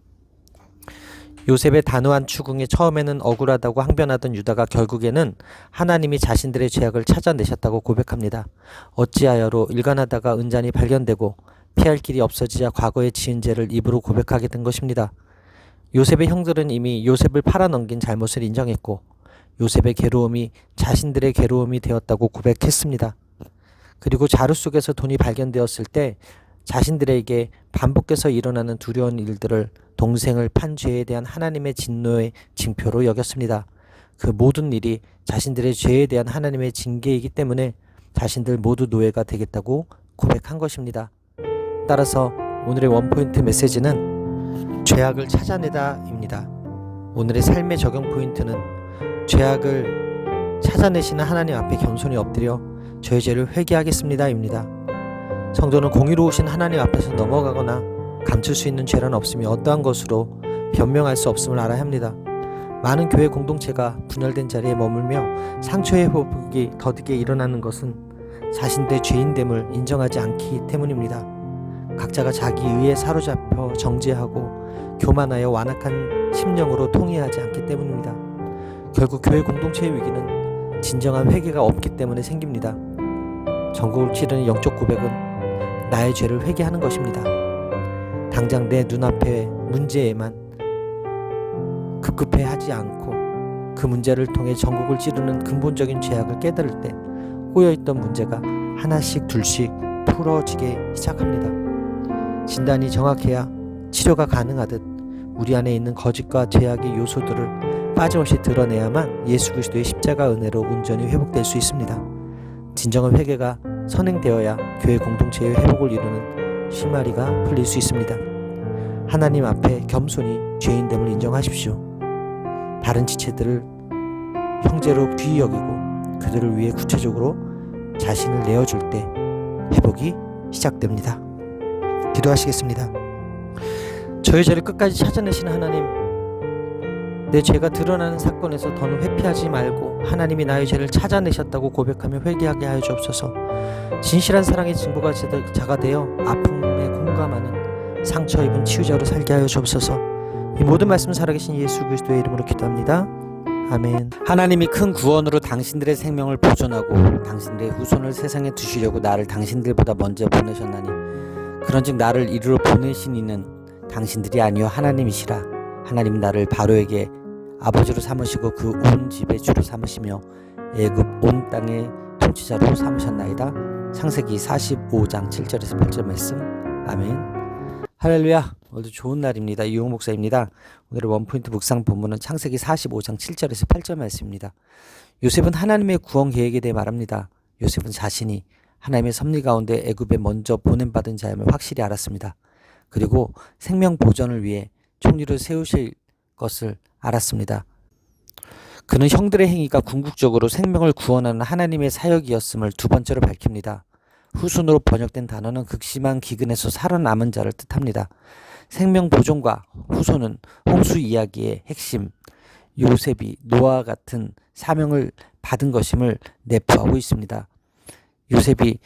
요셉의 단호한 추궁에 처음에는 억울하다고 항변하던 유다가 결국에는 하나님이 자신들의 죄악을 찾아내셨다고 고백합니다. 어찌하여로 일관하다가 은잔이 발견되고 피할 길이 없어지자 과거에 지은 죄를 입으로 고백하게 된 것입니다. 요셉의 형들은 이미 요셉을 팔아넘긴 잘못을 인정했고 요셉의 괴로움이 자신들의 괴로움이 되었다고 고백했습니다. 그리고 자루 속에서 돈이 발견되었을 때 자신들에게 반복해서 일어나는 두려운 일들을 동생을 판 죄에 대한 하나님의 진노의 징표로 여겼습니다. 그 모든 일이 자신들의 죄에 대한 하나님의 징계이기 때문에 자신들 모두 노예가 되겠다고 고백한 것입니다. 따라서 오늘의 원포인트 메시지는 죄악을 찾아내다입니다. 오늘의 삶의 적용 포인트는 죄악을 찾아내시는 하나님 앞에 겸손히 엎드려 저의 죄를 회개하겠습니다입니다. 성도는 공의로우신 하나님 앞에서 넘어가거나 감출 수 있는 죄란 없으며 어떠한 것으로 변명할 수 없음을 알아야 합니다. 많은 교회 공동체가 분열된 자리에 머물며 상처의 회복이 더디게 일어나는 것은 자신들의 죄인됨을 인정하지 않기 때문입니다. 각자가 자기 의에 사로잡혀 정죄하고 교만하여 완악한 심령으로 통회하지 않기 때문입니다. 결국 교회 공동체의 위기는 진정한 회개가 없기 때문에 생깁니다. 전국을 찌르는 영적 고백은 나의 죄를 회개하는 것입니다. 당장 내 눈앞의 문제에만 급급해하지 않고 그 문제를 통해 전국을 찌르는 근본적인 죄악을 깨달을 때 꼬여있던 문제가 하나씩 둘씩 풀어지기 시작합니다. 진단이 정확해야 치료가 가능하듯 우리 안에 있는 거짓과 죄악의 요소들을 빠짐없이 드러내야만 예수 그리스도의 십자가 은혜로 온전히 회복될 수 있습니다. 진정한 회개가 선행되어야 교회 공동체의 회복을 이루는 실마리가 풀릴 수 있습니다. 하나님 앞에 겸손히 죄인됨을 인정하십시오. 다른 지체들을 형제로 귀히 여기고 그들을 위해 구체적으로 자신을 내어줄 때 회복이 시작됩니다. 기도하시겠습니다. 저의 죄를 끝까지 찾아내신 하나님, 내 죄가 드러나는 사건에서 더는 회피하지 말고 하나님이 나의 죄를 찾아내셨다고 고백하며 회개하게 하여 주옵소서. 진실한 사랑의 증거자가 되어 아픔에 공감하는 상처 입은 치유자로 살게 하여 주옵소서. 이 모든 말씀 살아계신 예수 그리스도의 이름으로 기도합니다. 아멘. 하나님이 큰 구원으로 당신들의 생명을 보존하고 당신들의 후손을 세상에 두시려고 나를 당신들보다 먼저 보내셨나니 그런즉 나를 이리로 보내신 이는 당신들이 아니요 하나님이시라. 하나님은 나를 바로에게 아버지로 삼으시고 그 온 집의 주로 삼으시며 애굽 온 땅의 통치자로 삼으셨나이다. 창세기 45장 7절에서 8절 말씀. 아멘. 할렐루야. 오늘도 좋은 날입니다. 이용호 목사입니다. 오늘의 원포인트 묵상 본문은 창세기 45장 7절에서 8절 말씀입니다. 요셉은 하나님의 구원 계획에 대해 말합니다. 요셉은 자신이 하나님의 섭리 가운데 애굽에 먼저 보냄받은 자임을 확실히 알았습니다. 그리고 생명 보존을 위해 총리를 세우실 것을 알았습니다. 그는 형들의 행위가 궁극적으로 생명을 구원하는 하나님의 사역이었음을 두 번째로 밝힙니다. 후순으로 번역된 단어는 극심한 기근에서 살아남은 자를 뜻합니다. 생명 보존과 후손은 홍수 이야기의 핵심, 요셉이 노아와 같은 사명을 받은 것임을 내포하고 있습니다. 요셉이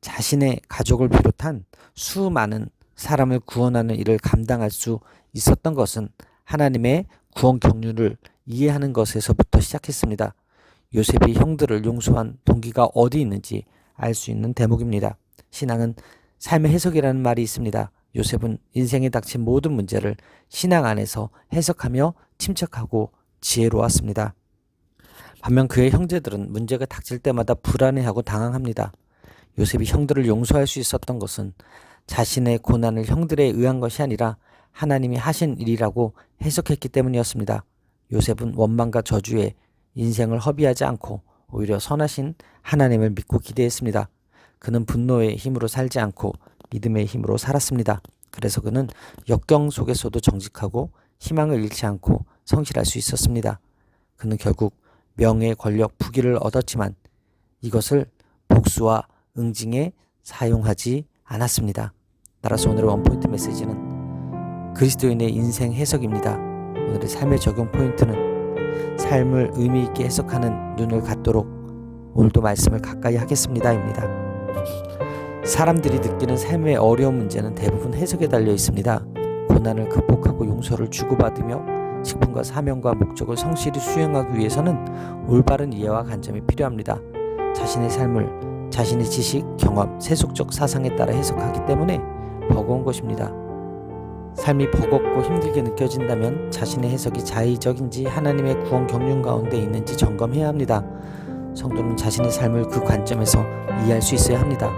자신의 가족을 비롯한 수많은 사람을 구원하는 일을 감당할 수 있었던 것은 하나님의 구원 경륜을 이해하는 것에서부터 시작했습니다. 요셉이 형들을 용서한 동기가 어디 있는지 알 수 있는 대목입니다. 신앙은 삶의 해석이라는 말이 있습니다. 요셉은 인생에 닥친 모든 문제를 신앙 안에서 해석하며 침착하고 지혜로웠습니다. 반면 그의 형제들은 문제가 닥칠 때마다 불안해하고 당황합니다. 요셉이 형들을 용서할 수 있었던 것은 자신의 고난을 형들에 의한 것이 아니라 하나님이 하신 일이라고 해석했기 때문이었습니다. 요셉은 원망과 저주에 인생을 허비하지 않고 오히려 선하신 하나님을 믿고 기대했습니다. 그는 분노의 힘으로 살지 않고 믿음의 힘으로 살았습니다. 그래서 그는 역경 속에서도 정직하고 희망을 잃지 않고 성실할 수 있었습니다. 그는 결국 명예, 권력, 부귀를 얻었지만 이것을 복수와 응징에 사용하지 않았습니다. 따라서 오늘의 원포인트 메시지는 그리스도인의 인생 해석입니다. 오늘의 삶의 적용 포인트는 삶을 의미 있게 해석하는 눈을 갖도록 오늘도 말씀을 가까이 하겠습니다입니다. 사람들이 느끼는 삶의 어려운 문제는 대부분 해석에 달려 있습니다. 고난을 극복하고 용서를 주고받으며 직분과 사명과 목적을 성실히 수행하기 위해서는 올바른 이해와 관점이 필요합니다. 자신의 삶을 자신의 지식, 경험, 세속적 사상에 따라 해석하기 때문에 버거운 것입니다. 삶이 버겁고 힘들게 느껴진다면 자신의 해석이 자의적인지 하나님의 구원 경륜 가운데 있는지 점검해야 합니다. 성도는 자신의 삶을 그 관점에서 이해할 수 있어야 합니다.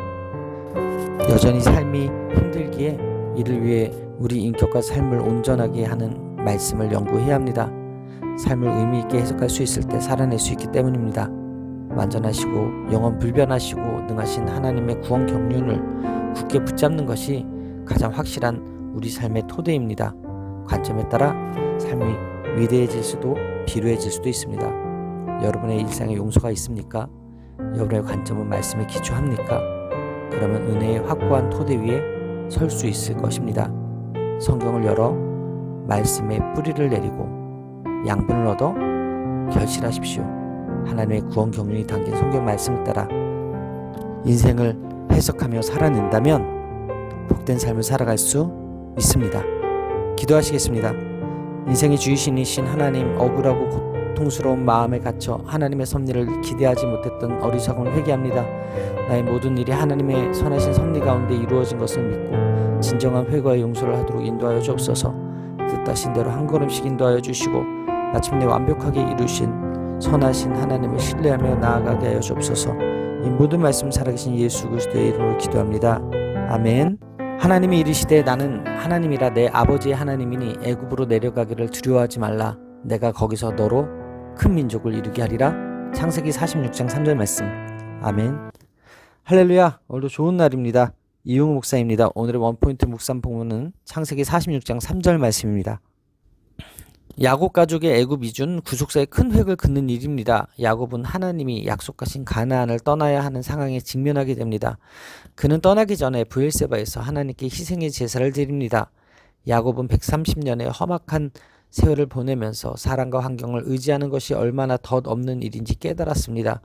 여전히 삶이 힘들기에 이를 위해 우리 인격과 삶을 온전하게 하는 말씀을 연구해야 합니다. 삶을 의미 있게 해석할 수 있을 때 살아낼 수 있기 때문입니다. 완전하시고 영원 불변하시고 능하신 하나님의 구원 경륜을 굳게 붙잡는 것이 가장 확실한 우리 삶의 토대입니다. 관점에 따라 삶이 위대해질 수도 비루해질 수도 있습니다. 여러분의 일상에 용서가 있습니까? 여러분의 관점은 말씀에 기초합니까? 그러면 은혜의 확고한 토대 위에 설 수 있을 것입니다. 성경을 열어 말씀에 뿌리를 내리고 양분을 얻어 결실하십시오. 하나님의 구원 경륜이 담긴 성경 말씀을 따라 인생을 해석하며 살아낸다면 복된 삶을 살아갈 수 있습니다. 기도하시겠습니다. 인생의 주이신이신 하나님, 억울하고 고통스러운 마음에 갇혀 하나님의 섭리를 기대하지 못했던 어리석음을 회개합니다. 나의 모든 일이 하나님의 선하신 섭리 가운데 이루어진 것을 믿고 진정한 회개와 용서를 하도록 인도하여 주옵소서. 뜻하신 대로 한 걸음씩 인도하여 주시고 마침내 완벽하게 이루신 선하신 하나님을 신뢰하며 나아가게 하여 주옵소서. 이 모든 말씀 살아계신 예수 그리스도의 이름으로 기도합니다. 아멘. 하나님이 이르시되 나는 하나님이라 내 아버지의 하나님이니 애굽으로 내려가기를 두려워하지 말라. 내가 거기서 너로 큰 민족을 이루게 하리라. 창세기 46장 3절 말씀. 아멘. 할렐루야. 오늘도 좋은 날입니다. 이용우 목사입니다. 오늘의 원포인트 묵상 본문은 창세기 46장 3절 말씀입니다. 야곱 가족의 애굽 이주는 구속사의 큰 획을 긋는 일입니다. 야곱은 하나님이 약속하신 가나안을 떠나야 하는 상황에 직면하게 됩니다. 그는 떠나기 전에 브엘세바에서 하나님께 희생의 제사를 드립니다. 야곱은 130년의 험악한 세월을 보내면서 사람과 환경을 의지하는 것이 얼마나 덧없는 일인지 깨달았습니다.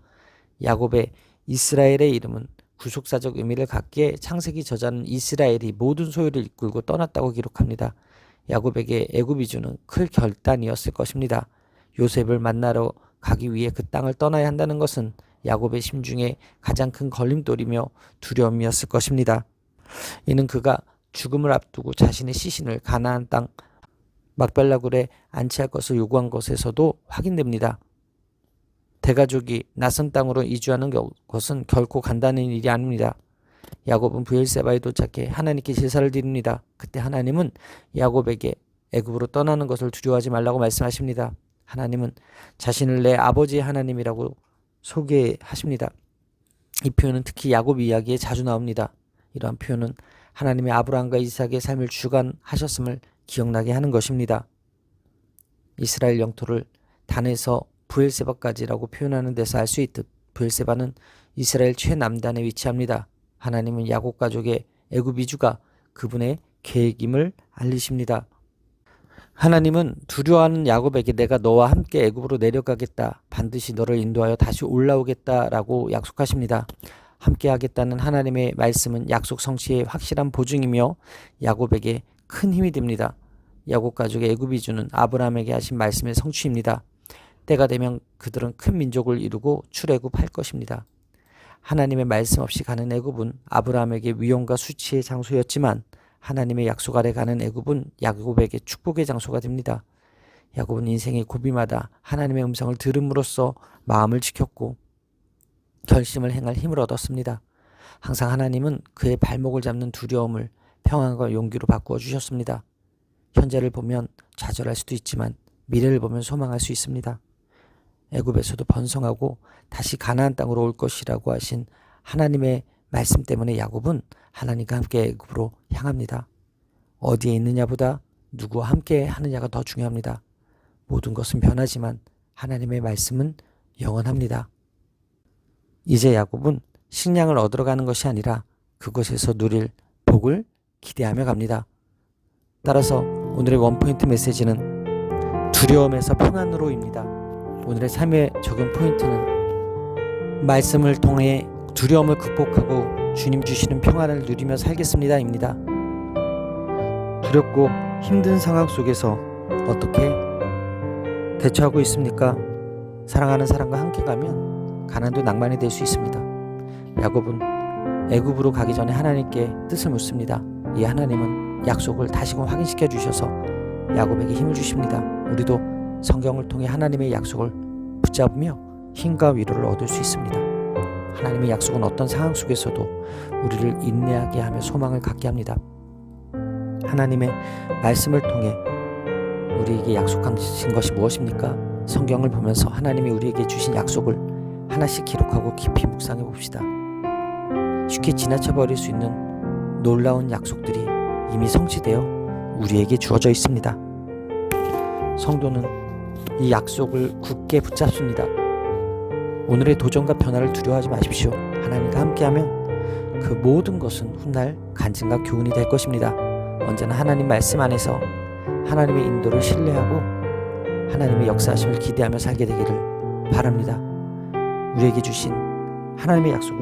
야곱의 이스라엘의 이름은 구속사적 의미를 갖기에 창세기 저자는 이스라엘이 모든 소유를 이끌고 떠났다고 기록합니다. 야곱에게 애굽 이주는 큰 결단이었을 것입니다. 요셉을 만나러 가기 위해 그 땅을 떠나야 한다는 것은 야곱의 심중에 가장 큰 걸림돌이며 두려움이었을 것입니다. 이는 그가 죽음을 앞두고 자신의 시신을 가나안 땅 막벨라굴에 안치할 것을 요구한 것에서도 확인됩니다. 대가족이 낯선 땅으로 이주하는 것은 결코 간단한 일이 아닙니다. 야곱은 브엘세바에 도착해 하나님께 제사를 드립니다. 그때 하나님은 야곱에게 애굽으로 떠나는 것을 두려워하지 말라고 말씀하십니다. 하나님은 자신을 내 아버지의 하나님이라고 소개하십니다. 이 표현은 특히 야곱 이야기에 자주 나옵니다. 이러한 표현은 하나님의 아브라함과 이삭의 삶을 주관하셨음을 기억나게 하는 것입니다. 이스라엘 영토를 단에서 브엘세바까지라고 표현하는 데서 알 수 있듯 브엘세바는 이스라엘 최남단에 위치합니다. 하나님은 야곱 가족의 애굽 이주가 그분의 계획임을 알리십니다. 하나님은 두려워하는 야곱에게 내가 너와 함께 애굽으로 내려가겠다. 반드시 너를 인도하여 다시 올라오겠다라고 약속하십니다. 함께 하겠다는 하나님의 말씀은 약속 성취의 확실한 보증이며 야곱에게 큰 힘이 됩니다. 야곱 가족의 애굽 이주는 아브라함에게 하신 말씀의 성취입니다. 때가 되면 그들은 큰 민족을 이루고 출애굽할 것입니다. 하나님의 말씀 없이 가는 애굽은 아브라함에게 위험과 수치의 장소였지만 하나님의 약속 아래 가는 애굽은 야곱에게 축복의 장소가 됩니다. 야곱은 인생의 고비마다 하나님의 음성을 들음으로써 마음을 지켰고 결심을 행할 힘을 얻었습니다. 항상 하나님은 그의 발목을 잡는 두려움을 평안과 용기로 바꾸어 주셨습니다. 현재를 보면 좌절할 수도 있지만 미래를 보면 소망할 수 있습니다. 애굽에서도 번성하고 다시 가나안 땅으로 올 것이라고 하신 하나님의 말씀 때문에 야곱은 하나님과 함께 애굽으로 향합니다. 어디에 있느냐보다 누구와 함께 하느냐가 더 중요합니다. 모든 것은 변하지만 하나님의 말씀은 영원합니다. 이제 야곱은 식량을 얻으러 가는 것이 아니라 그곳에서 누릴 복을 기대하며 갑니다. 따라서 오늘의 원포인트 메시지는 두려움에서 평안으로입니다. 오늘의 삶의 적용 포인트는 말씀을 통해 두려움을 극복하고 주님 주시는 평안을 누리며 살겠습니다 입니다. 두렵고 힘든 상황 속에서 어떻게 대처하고 있습니까? 사랑하는 사람과 함께 가면 가난도 낭만이 될 수 있습니다. 야곱은 애굽으로 가기 전에 하나님께 뜻을 묻습니다. 이 하나님은 약속을 다시금 확인시켜 주셔서 야곱에게 힘을 주십니다. 우리도 성경을 통해 하나님의 약속을 붙잡으며 힘과 위로를 얻을 수 있습니다. 하나님의 약속은 어떤 상황 속에서도 우리를 인내하게 하며 소망을 갖게 합니다. 하나님의 말씀을 통해 우리에게 약속하신 것이 무엇입니까? 성경을 보면서 하나님이 우리에게 주신 약속을 하나씩 기록하고 깊이 묵상해 봅시다. 쉽게 지나쳐 버릴 수 있는 놀라운 약속들이 이미 성취되어 우리에게 주어져 있습니다. 성도는 이 약속을 굳게 붙잡습니다. 오늘의 도전과 변화를 두려워하지 마십시오. 하나님과 함께하면 그 모든 것은 훗날 간증과 교훈이 될 것입니다. 언제나 하나님 말씀 안에서 하나님의 인도를 신뢰하고 하나님의 역사하심을 기대하며 살게 되기를 바랍니다. 우리에게 주신 하나님의 약속은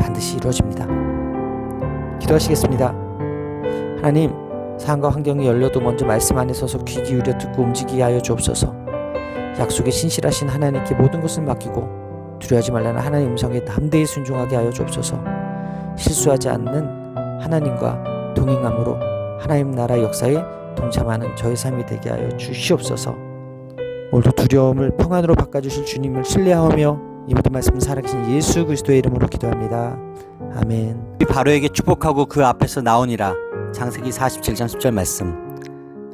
반드시 이루어집니다. 기도하시겠습니다. 하나님, 상황과 환경이 열려도 먼저 말씀 안에 서서 귀 기울여 듣고 움직이게 하여 주옵소서. 약속에 신실하신 하나님께 모든 것을 맡기고 두려워하지 말라는 하나님의 음성에 담대히 순종하게 하여 주옵소서. 실수하지 않는 하나님과 동행함으로 하나님 나라 역사에 동참하는 저의 삶이 되게 하여 주시옵소서. 오늘도 두려움을 평안으로 바꿔주실 주님을 신뢰하며 이 모든 말씀 살아계신 예수 그리스도의 이름으로 기도합니다. 아멘. 바로에게 축복하고 그 앞에서 나오니라. 창세기 47장 10절 말씀.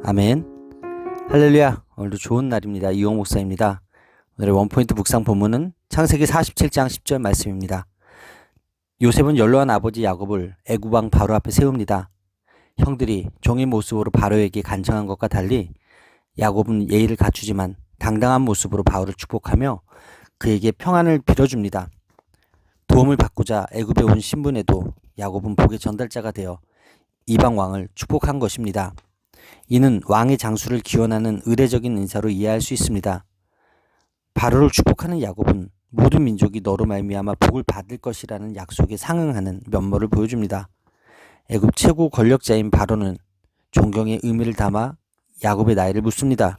아멘. 할렐루야, 오늘도 좋은 날입니다. 이용 목사입니다. 오늘의 원포인트 묵상 본문은 창세기 47장 10절 말씀입니다. 요셉은 연로한 아버지 야곱을 애굽 왕 바로 앞에 세웁니다. 형들이 종의 모습으로 바로에게 간청한 것과 달리 야곱은 예의를 갖추지만 당당한 모습으로 바로를 축복하며 그에게 평안을 빌어줍니다. 도움을 받고자 애굽에 온 신분에도 야곱은 복의 전달자가 되어 이방 왕을 축복한 것입니다. 이는 왕의 장수를 기원하는 의례적인 인사로 이해할 수 있습니다. 바로를 축복하는 야곱은 모든 민족이 너로 말미암아 복을 받을 것이라는 약속에 상응하는 면모를 보여줍니다. 애굽 최고 권력자인 바로는 존경의 의미를 담아 야곱의 나이를 묻습니다.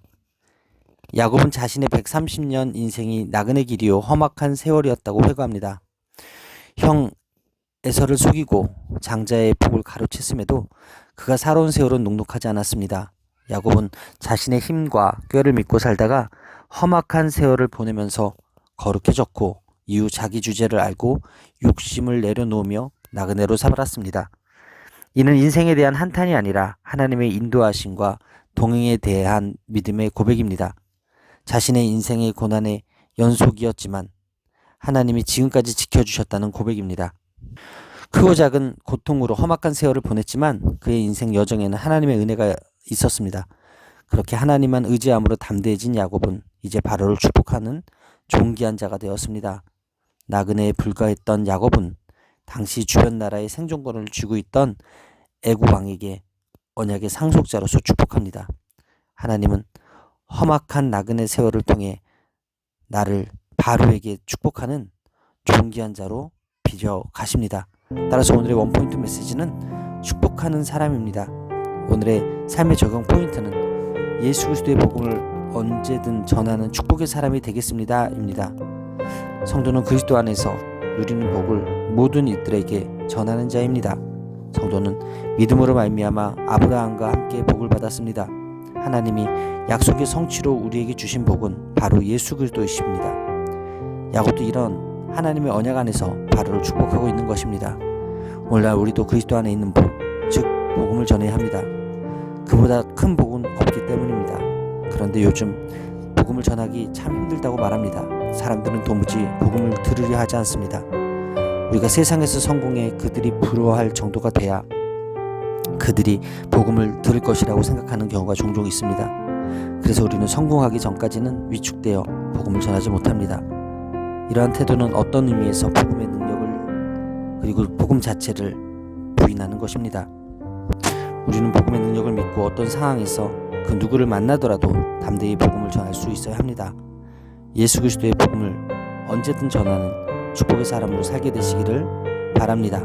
야곱은 자신의 130년 인생이 나그네 길이요 험악한 세월이었다고 회고합니다. 형 에서를 속이고 장자의 복을 가로챘음에도 그가 살아온 세월은 녹록하지 않았습니다. 야곱은 자신의 힘과 꾀를 믿고 살다가 험악한 세월을 보내면서 거룩해졌고 이후 자기 주제를 알고 욕심을 내려놓으며 나그네로 살았습니다. 이는 인생에 대한 한탄이 아니라 하나님의 인도하심과 동행에 대한 믿음의 고백입니다. 자신의 인생의 고난의 연속이었지만 하나님이 지금까지 지켜주셨다는 고백입니다. 크고 작은 고통으로 험악한 세월을 보냈지만 그의 인생 여정에는 하나님의 은혜가 있었습니다. 그렇게 하나님만 의지함으로 담대해진 야곱은 이제 바로를 축복하는 존귀한 자가 되었습니다. 나그네에 불과했던 야곱은 당시 주변 나라의 생존권을 쥐고 있던 애굽 왕에게 언약의 상속자로서 축복합니다. 하나님은 험악한 나그네 세월을 통해 나를 바로에게 축복하는 존귀한 자로 빚어 가십니다. 따라서 오늘의 원포인트 메시지는 축복하는 사람입니다. 오늘의 삶의 적용 포인트는 예수 그리스도의 복음을 언제든 전하는 축복의 사람이 되겠습니다 입니다. 성도는 그리스도 안에서 누리는 복을 모든 이들에게 전하는 자입니다. 성도는 믿음으로 말미암아 아브라함과 함께 복을 받았습니다. 하나님이 약속의 성취로 우리에게 주신 복은 바로 예수 그리스도이십니다. 야곱도 이런 하나님의 언약 안에서 바로를 축복하고 있는 것입니다. 오늘날 우리도 그리스도 안에 있는 복, 즉 복음을 전해야 합니다. 그보다 큰 복은 없기 때문입니다. 그런데 요즘 복음을 전하기 참 힘들다고 말합니다. 사람들은 도무지 복음을 들으려 하지 않습니다. 우리가 세상에서 성공해 그들이 부러워할 정도가 돼야 그들이 복음을 들을 것이라고 생각하는 경우가 종종 있습니다. 그래서 우리는 성공하기 전까지는 위축되어 복음을 전하지 못합니다. 이러한 태도는 어떤 의미에서 복음의 능력을 그리고 복음 자체를 부인하는 것입니다. 우리는 복음의 능력을 믿고 어떤 상황에서 그 누구를 만나더라도 담대히 복음을 전할 수 있어야 합니다. 예수 그리스도의 복음을 언제든 전하는 축복의 사람으로 살게 되시기를 바랍니다.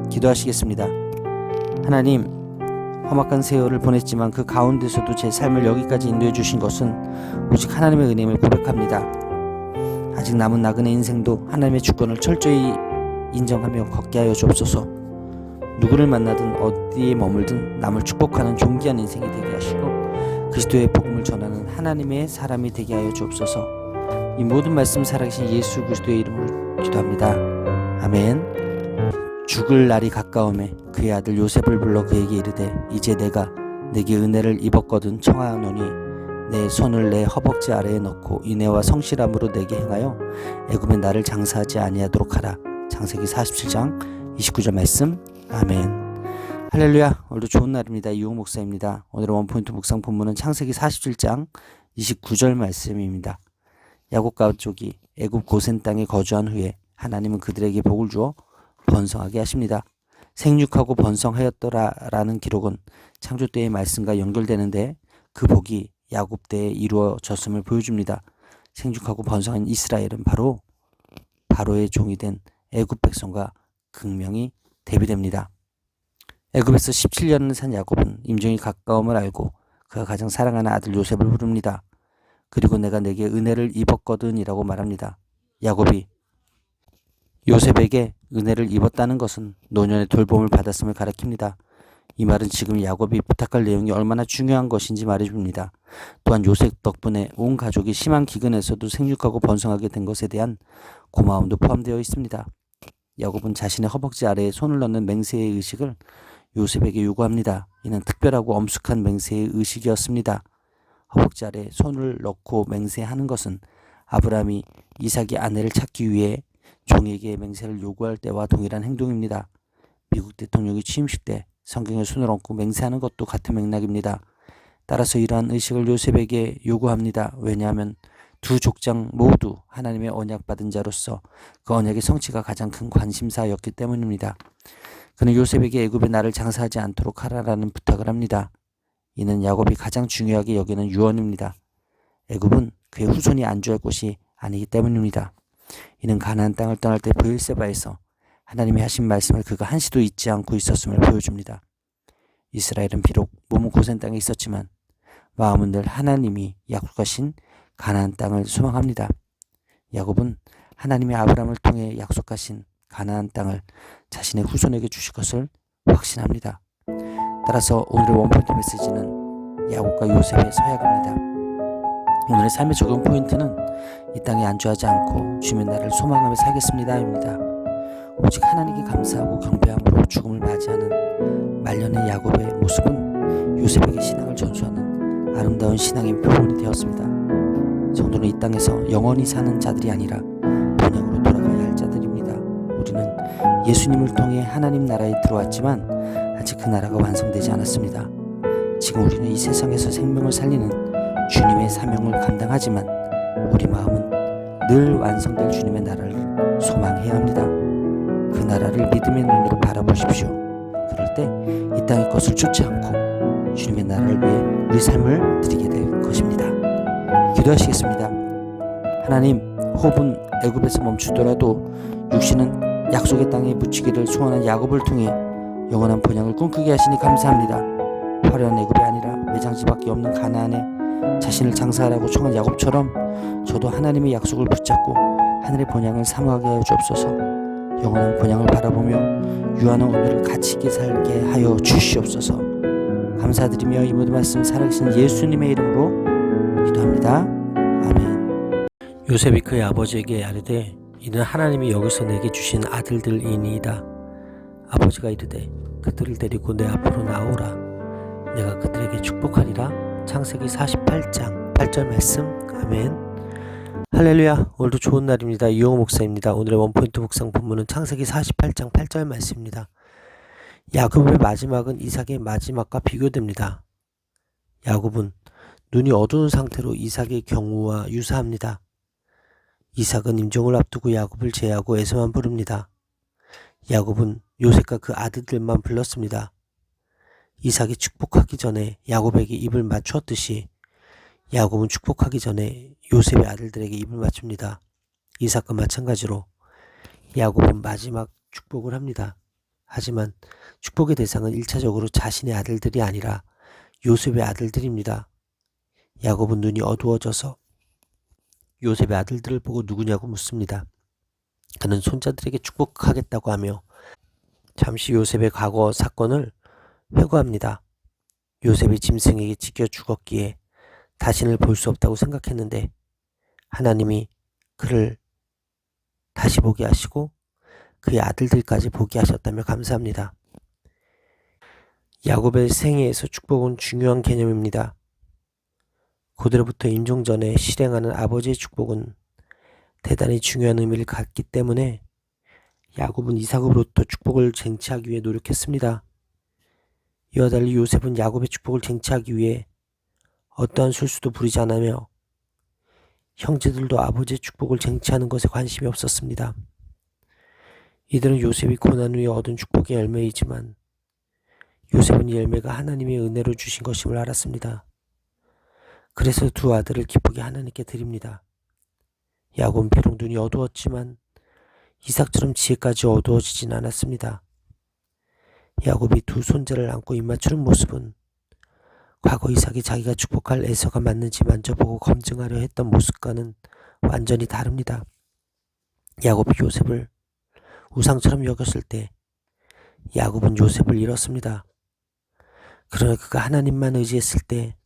기도하시겠습니다. 하나님, 험악한 세월을 보냈지만 그 가운데서도 제 삶을 여기까지 인도해 주신 것은 오직 하나님의 은혜임을 고백합니다. 아직 남은 나그네 인생도 하나님의 주권을 철저히 인정하며 걷게 하여 주옵소서. 누구를 만나든 어디에 머물든 남을 축복하는 존귀한 인생이 되게 하시고 그리스도의 복음을 전하는 하나님의 사람이 되게 하여 주옵소서. 이 모든 말씀 살아계신 예수 그리스도의 이름으로 기도합니다. 아멘. 죽을 날이 가까움에 그의 아들 요셉을 불러 그에게 이르되 이제 내가 내게 은혜를 입었거든 청하노니 내 손을 내 허벅지 아래에 넣고 인애와 성실함으로 내게 행하여 애굽에 나를 장사하지 아니하도록 하라. 창세기 47장 29절 말씀. 아멘. 할렐루야, 오늘도 좋은 날입니다. 이용 목사입니다. 오늘의 원포인트 묵상 본문은 창세기 47장 29절 말씀입니다. 야곱 가족이 애굽 고센 땅에 거주한 후에 하나님은 그들에게 복을 주어 번성하게 하십니다. 생육하고 번성하였더라라는 기록은 창조 때의 말씀과 연결되는데 그 복이 야곱 때에 이루어졌음을 보여줍니다. 생육하고 번성한 이스라엘은 바로의 종이 된 애굽 백성과 극명히 대비됩니다. 애굽에서 17년을 산 야곱은 임종이 가까움을 알고 그가 가장 사랑하는 아들 요셉을 부릅니다. 그리고 내가 내게 은혜를 입었거든 이라고 말합니다. 야곱이 요셉에게 은혜를 입었다는 것은 노년의 돌봄을 받았음을 가리킵니다. 이 말은 지금 야곱이 부탁할 내용이 얼마나 중요한 것인지 말해줍니다. 또한 요셉 덕분에 온 가족이 심한 기근에서도 생육하고 번성하게 된 것에 대한 고마움도 포함되어 있습니다. 야곱은 자신의 허벅지 아래에 손을 넣는 맹세의 의식을 요셉에게 요구합니다. 이는 특별하고 엄숙한 맹세의 의식이었습니다. 허벅지 아래 손을 넣고 맹세하는 것은 아브라함이 이삭의 아내를 찾기 위해 종에게 맹세를 요구할 때와 동일한 행동입니다. 미국 대통령이 취임식 때 성경에 손을 얹고 맹세하는 것도 같은 맥락입니다. 따라서 이러한 의식을 요셉에게 요구합니다. 왜냐하면 두 족장 모두 하나님의 언약 받은 자로서 그 언약의 성취가 가장 큰 관심사였기 때문입니다. 그는 요셉에게 애굽에 나를 장사하지 않도록 하라라는 부탁을 합니다. 이는 야곱이 가장 중요하게 여기는 유언입니다. 애굽은 그의 후손이 안주할 곳이 아니기 때문입니다. 이는 가나안 땅을 떠날 때 브엘세바에서 하나님이 하신 말씀을 그가 한시도 잊지 않고 있었음을 보여줍니다. 이스라엘은 비록 몸은 고센 땅에 있었지만 마음은 늘 하나님이 약속하신 가나안 땅을 소망합니다. 야곱은 하나님이 아브라함을 통해 약속하신 가나안 땅을 자신의 후손에게 주실 것을 확신합니다. 따라서 오늘의 원포인트 메시지는 야곱과 요셉의 서약입니다. 오늘의 삶의 적용 포인트는 이 땅에 안주하지 않고 주님의 나라를 소망하며 살겠습니다 입니다. 오직 하나님께 감사하고 경배함으로 죽음을 맞이하는 말년의 야곱의 모습은 요셉에게 신앙을 전수하는 아름다운 신앙의 표본이 되었습니다. 성도는 이 땅에서 영원히 사는 자들이 아니라 본향으로 돌아가야 할 자들입니다. 우리는 예수님을 통해 하나님 나라에 들어왔지만 아직 그 나라가 완성되지 않았습니다. 지금 우리는 이 세상에서 생명을 살리는 주님의 사명을 감당하지만 우리 마음은 늘 완성될 주님의 나라를 소망해야 합니다. 그 나라를 믿음의 눈으로 바라보십시오. 그럴 때 이 땅의 것을 쫓지 않고 주님의 나라를 위해 우리 삶을 드리게 될 것입니다. 기도하시겠습니다. 하나님, 호흡은 애굽에서 멈추더라도 육신은 약속의 땅에 묻히기를 소원한 야곱을 통해 영원한 번영을 꿈꾸게 하시니 감사합니다. 화려한 애굽이 아니라 매장지밖에 없는 가나안에 자신을 장사하라고 청한 야곱처럼 저도 하나님의 약속을 붙잡고 하늘의 번영을 사모하게 하여 주옵소서. 영원한 번영을 바라보며 유한한 오늘을 가치 있게 살게 하여 주시옵소서. 감사드리며 이 모든 말씀 살아계신 예수님의 이름으로 기도합니다. 아멘. 요셉이 그의 아버지에게 아뢰되 이는 하나님이 여기서 내게 주신 아들들이니이다. 아버지가 이르되 그들을 데리고 내 앞으로 나오라. 내가 그들에게 축복하리라. 창세기 48장 8절 말씀. 아멘. 할렐루야. 오늘도 좋은 날입니다. 이용호 목사입니다. 오늘의 원포인트 묵상 본문은 창세기 48장 8절 말씀입니다. 야곱의 마지막은 이삭의 마지막과 비교됩니다. 야곱은 눈이 어두운 상태로 이삭의 경우와 유사합니다. 이삭은 임종을 앞두고 야곱을 제하고 에서만 부릅니다. 야곱은 요셉과 그 아들들만 불렀습니다. 이삭이 축복하기 전에 야곱에게 입을 맞추었듯이 야곱은 축복하기 전에 요셉의 아들들에게 입을 맞춥니다. 이삭과 마찬가지로 야곱은 마지막 축복을 합니다. 하지만 축복의 대상은 1차적으로 자신의 아들들이 아니라 요셉의 아들들입니다. 야곱은 눈이 어두워져서 요셉의 아들들을 보고 누구냐고 묻습니다. 그는 손자들에게 축복하겠다고 하며 잠시 요셉의 과거 사건을 회고합니다. 요셉이 짐승에게 찢겨 죽었기에 다신을 볼 수 없다고 생각했는데 하나님이 그를 다시 보게 하시고 그의 아들들까지 보게 하셨다며 감사합니다. 야곱의 생애에서 축복은 중요한 개념입니다. 고대로부터 임종 전에 실행하는 아버지의 축복은 대단히 중요한 의미를 갖기 때문에 야곱은 이삭으로부터 축복을 쟁취하기 위해 노력했습니다. 이와 달리 요셉은 야곱의 축복을 쟁취하기 위해 어떠한 술수도 부리지 않으며 형제들도 아버지의 축복을 쟁취하는 것에 관심이 없었습니다. 이들은 요셉이 고난 후에 얻은 축복의 열매이지만 요셉은 이 열매가 하나님의 은혜로 주신 것임을 알았습니다. 그래서 두 아들을 기쁘게 하나님께 드립니다. 야곱은 비록 눈이 어두웠지만 이삭처럼 지혜까지 어두워지진 않았습니다. 야곱이 두 손자를 안고 입맞추는 모습은 과거 이삭이 자기가 축복할 에서가 맞는지 만져보고 검증하려 했던 모습과는 완전히 다릅니다. 야곱이 요셉을 우상처럼 여겼을 때 야곱은 요셉을 잃었습니다. 그러나 그가 하나님만 의지했을 때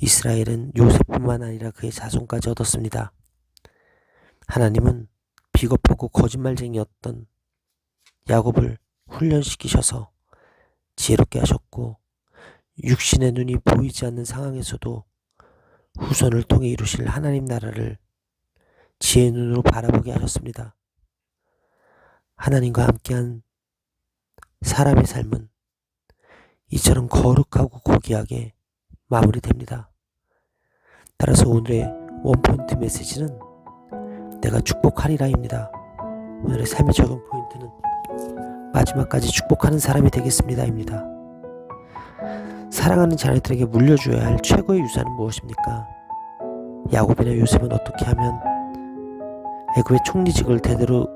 이스라엘은 요셉뿐만 아니라 그의 자손까지 얻었습니다. 하나님은 비겁하고 거짓말쟁이였던 야곱을 훈련시키셔서 지혜롭게 하셨고 육신의 눈이 보이지 않는 상황에서도 후손을 통해 이루실 하나님 나라를 지혜의 눈으로 바라보게 하셨습니다. 하나님과 함께한 사람의 삶은 이처럼 거룩하고 고귀하게 마무리됩니다. 따라서 오늘의 원포인트 메시지는 내가 축복하리라입니다. 오늘의 삶의 적용 포인트는 마지막까지 축복하는 사람이 되겠습니다입니다. 사랑하는 자녀들에게 물려줘야 할 최고의 유산은 무엇입니까? 야곱이나 요셉은 어떻게 하면 애굽의 총리직을 대대로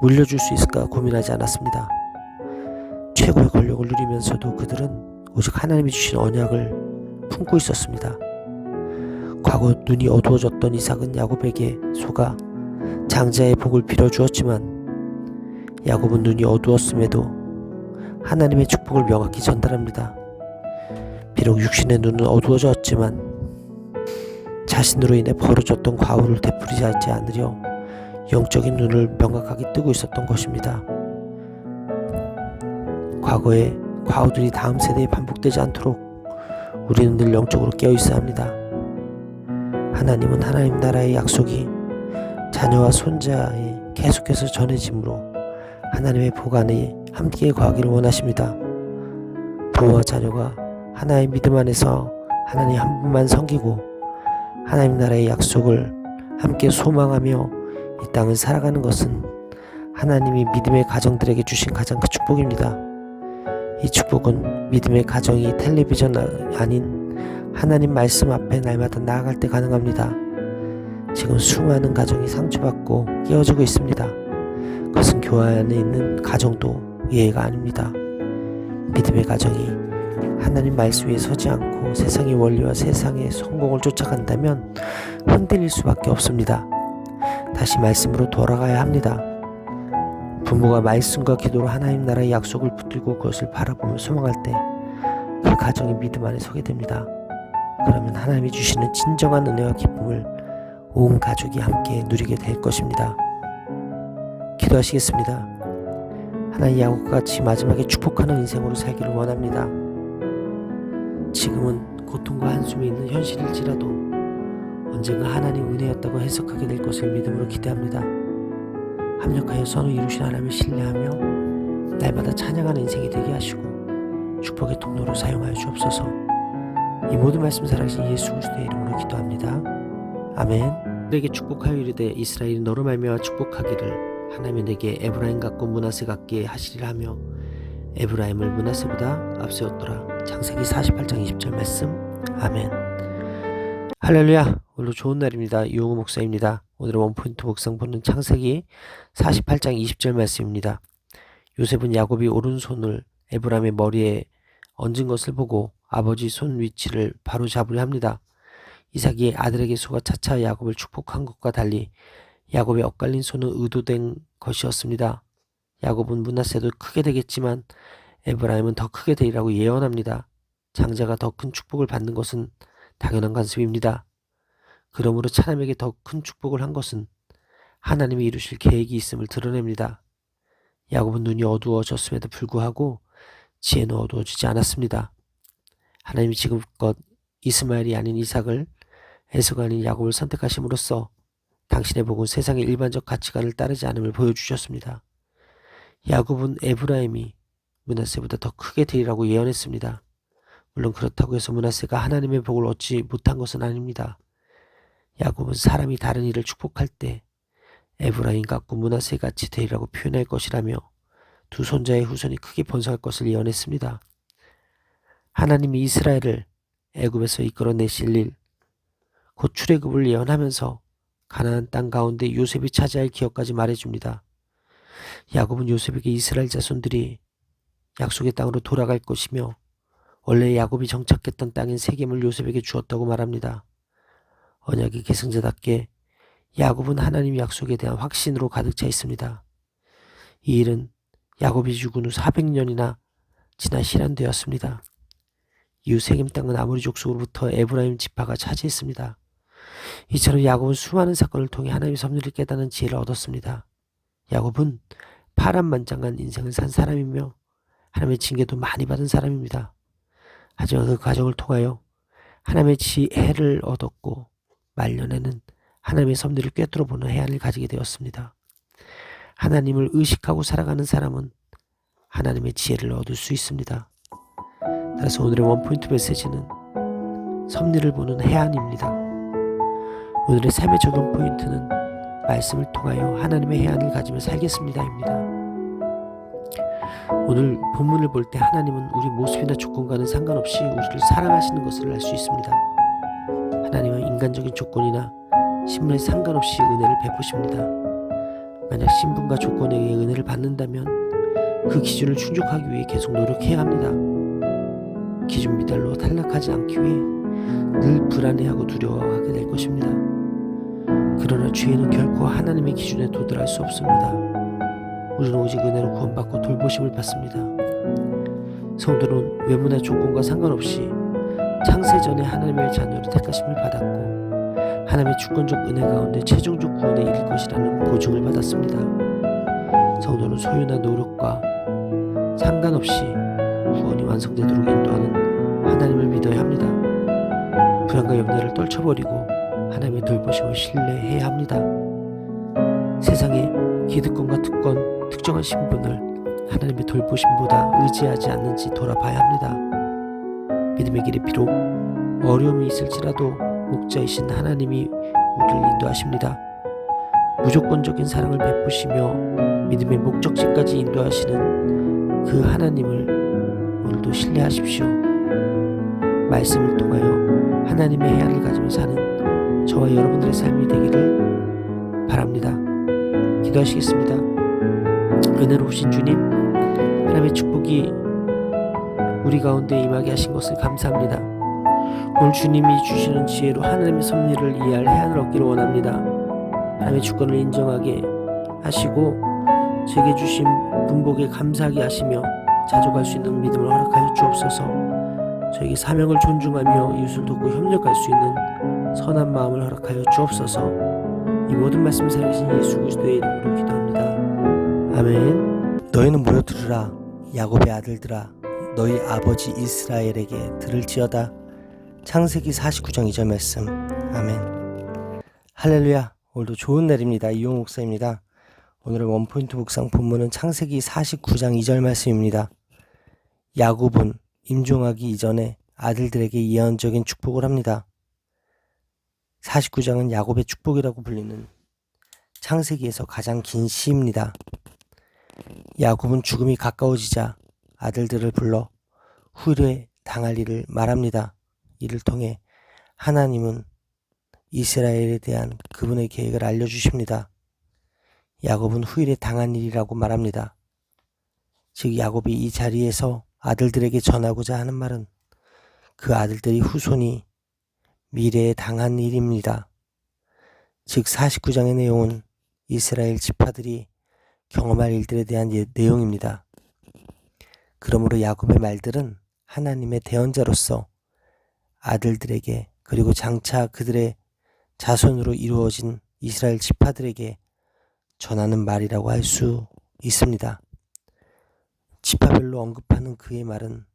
물려줄 수 있을까 고민하지 않았습니다. 최고의 권력을 누리면서도 그들은 오직 하나님이 주신 언약을 품고 있었습니다. 과거 눈이 어두워졌던 이삭은 야곱에게 속아 장자의 복을 빌어주었지만 야곱은 눈이 어두웠음에도 하나님의 축복을 명확히 전달합니다. 비록 육신의 눈은 어두워졌지만 자신으로 인해 벌어졌던 과오를 되풀이하지 않으려 영적인 눈을 명확하게 뜨고 있었던 것입니다. 과거의 과오들이 다음 세대에 반복되지 않도록 우리는 늘 영적으로 깨어 있어야 합니다. 하나님은 하나님 나라의 약속이 자녀와 손자에 계속해서 전해지므로 하나님의 복 안에 함께 거하기를 원하십니다. 부모와 자녀가 하나의 믿음 안에서 하나님 한 분만 섬기고 하나님 나라의 약속을 함께 소망하며 이 땅을 살아가는 것은 하나님이 믿음의 가정들에게 주신 가장 큰 축복입니다. 이 축복은 믿음의 가정이 텔레비전 아닌 하나님 말씀 앞에 날마다 나아갈 때 가능합니다. 지금 수많은 가정이 상처받고 깨어지고 있습니다. 그것은 교회 안에 있는 가정도 예외가 아닙니다. 믿음의 가정이 하나님 말씀 위에 서지 않고 세상의 원리와 세상의 성공을 쫓아간다면 흔들릴 수밖에 없습니다. 다시 말씀으로 돌아가야 합니다. 부모가 말씀과 기도로 하나님 나라의 약속을 붙들고 그것을 바라보며 소망할 때 그 가정이 믿음 안에 서게 됩니다. 그러면 하나님이 주시는 진정한 은혜와 기쁨을 온 가족이 함께 누리게 될 것입니다. 기도하시겠습니다. 하나님 야곱과 같이 마지막에 축복하는 인생으로 살기를 원합니다. 지금은 고통과 한숨이 있는 현실일지라도 언젠가 하나님 은혜였다고 해석하게 될 것을 믿음으로 기대합니다. 합력하여 선을 이루신 하나님을 신뢰하며 날마다 찬양하는 인생이 되게 하시고 축복의 통로로 사용하여 주옵소서. 이 모든 말씀 살아계신 예수 그리스도의 이름으로 기도합니다. 아멘. 내게 축복하여 이르되 이스라엘이 너로 말미암아 축복하기를 하나님이 내게 에브라임 같고 므낫세 같게 하시리라 하며 에브라임을 므낫세보다 앞세웠더라. 창세기 48장 20절 말씀. 아멘. 할렐루야. 오늘도 좋은 날입니다. 이용우 목사입니다. 오늘의 원포인트 묵상 본문 창세기 48장 20절 말씀입니다. 요셉은 야곱이 오른손을 에브라임의 머리에 얹은 것을 보고 아버지 손 위치를 바로 잡으려 합니다. 이삭이 아들에게 속아 차차 야곱을 축복한 것과 달리 야곱의 엇갈린 손은 의도된 것이었습니다. 야곱은 므낫세도 크게 되겠지만 에브라임은 더 크게 되리라고 예언합니다. 장자가 더 큰 축복을 받는 것은 당연한 관습입니다. 그러므로 차남에게 더 큰 축복을 한 것은 하나님이 이루실 계획이 있음을 드러냅니다. 야곱은 눈이 어두워졌음에도 불구하고 지혜는 어두워지지 않았습니다. 하나님이 지금껏 이스마엘이 아닌 이삭을 에서가 아닌 야곱을 선택하심으로써 당신의 복은 세상의 일반적 가치관을 따르지 않음을 보여주셨습니다. 야곱은 에브라임이 므낫세보다 더 크게 되리라고 예언했습니다. 물론 그렇다고 해서 므낫세가 하나님의 복을 얻지 못한 것은 아닙니다. 야곱은 사람이 다른 이를 축복할 때 에브라임 같고 므낫세 같이 되리라고 표현할 것이라며 두 손자의 후손이 크게 번성할 것을 예언했습니다. 하나님이 이스라엘을 애굽에서 이끌어내실 일, 곧 출애굽을 예언하면서 가나안 땅 가운데 요셉이 차지할 기업까지 말해줍니다. 야곱은 요셉에게 이스라엘 자손들이 약속의 땅으로 돌아갈 것이며 원래 야곱이 정착했던 땅인 세겜을 요셉에게 주었다고 말합니다. 언약의 계승자답게 야곱은 하나님 약속에 대한 확신으로 가득 차 있습니다. 이 일은 야곱이 죽은 후 400년이나 지나 실현되었습니다. 이후 세겜 땅은 아모리 족속으로부터 에브라임 지파가 차지했습니다. 이처럼 야곱은 수많은 사건을 통해 하나님의 섭리를 깨닫는 지혜를 얻었습니다. 야곱은 파란만장한 인생을 산 사람이며 하나님의 징계도 많이 받은 사람입니다. 하지만 그 과정을 통하여 하나님의 지혜를 얻었고 말년에는 하나님의 섭리를 꿰뚫어 보는 해안을 가지게 되었습니다. 하나님을 의식하고 살아가는 사람은 하나님의 지혜를 얻을 수 있습니다. 따라서 오늘의 원포인트 메시지는 섭리를 보는 해안입니다. 오늘의 삶의 적용 포인트는 말씀을 통하여 하나님의 해안을 가지며 살겠습니다입니다. 오늘 본문을 볼 때 하나님은 우리 모습이나 조건과는 상관없이 우리를 사랑하시는 것을 알 수 있습니다. 하나님은 인간적인 조건이나 신분에 상관없이 은혜를 베푸십니다. 만약 신분과 조건에 의해 은혜를 받는다면 그 기준을 충족하기 위해 계속 노력해야 합니다. 기준 미달로 탈락하지 않기 위해 늘 불안해하고 두려워하게 될 것입니다. 그러나 죄인은 결코 하나님의 기준에 도달할 수 없습니다. 우리는 오직 은혜로 구원받고 돌보심을 받습니다. 성도는 외모나 조건과 상관없이 창세전에 하나님의 자녀로 택하심을 받았고 하나님의 주권적 은혜 가운데 최종적 구원에 이를 것이라는 보증을 받았습니다. 성도는 소유나 노력과 상관없이 구원이 완성되도록 인도하는 하나님을 믿어야 합니다. 불안과 염려를 떨쳐버리고 하나님의 돌보심을 신뢰해야 합니다. 세상의 기득권과 특권, 특정한 신분을 하나님의 돌보심보다 의지하지 않는지 돌아봐야 합니다. 믿음의 길에 비록 어려움이 있을지라도 목자이신 하나님이 우리를 인도하십니다. 무조건적인 사랑을 베푸시며 믿음의 목적지까지 인도하시는 그 하나님을 오늘도 신뢰하십시오. 말씀을 통하여 하나님의 해안을 가지며 사는 저와 여러분들의 삶이 되기를 바랍니다. 기도하시겠습니다. 은혜로우신 주님, 하나님의 축복이 우리 가운데 임하게 하신 것을 감사합니다. 오늘 주님이 주시는 지혜로 하나님의 섭리를 이해할 해안을 얻기를 원합니다. 하나님의 주권을 인정하게 하시고 제게 주신 분복에 감사하게 하시며 자족할 수 있는 믿음을 허락하여 주옵소서. 저에게 사명을 존중하며 이웃을 돕고 협력할 수 있는 선한 마음을 허락하여 주옵소서. 이 모든 말씀 살아계신 예수 그리스도의 이름으로 기도합니다. 아멘. 너희는 모여 들으라. 야곱의 아들들아, 너희 아버지 이스라엘에게 들을지어다. 창세기 49장 2절 말씀. 아멘. 할렐루야. 오늘도 좋은 날입니다. 이용 목사입니다. 오늘의 원포인트 묵상 본문은 창세기 49장 2절 말씀입니다. 야곱은 임종하기 이전에 아들들에게 예언적인 축복을 합니다. 49장은 야곱의 축복이라고 불리는 창세기에서 가장 긴 시입니다. 야곱은 죽음이 가까워지자 아들들을 불러 후일에 당할 일을 말합니다. 이를 통해 하나님은 이스라엘에 대한 그분의 계획을 알려주십니다. 야곱은 후일에 당한 일이라고 말합니다. 즉 야곱이 이 자리에서 아들들에게 전하고자 하는 말은 그 아들들이 후손이 미래에 당한 일입니다. 즉 49장의 내용은 이스라엘 지파들이 경험할 일들에 대한 내용입니다. 그러므로 야곱의 말들은 하나님의 대언자로서 아들들에게 그리고 장차 그들의 자손으로 이루어진 이스라엘 지파들에게 전하는 말이라고 할 수 있습니다. 지파별로 언급하는 그의 말은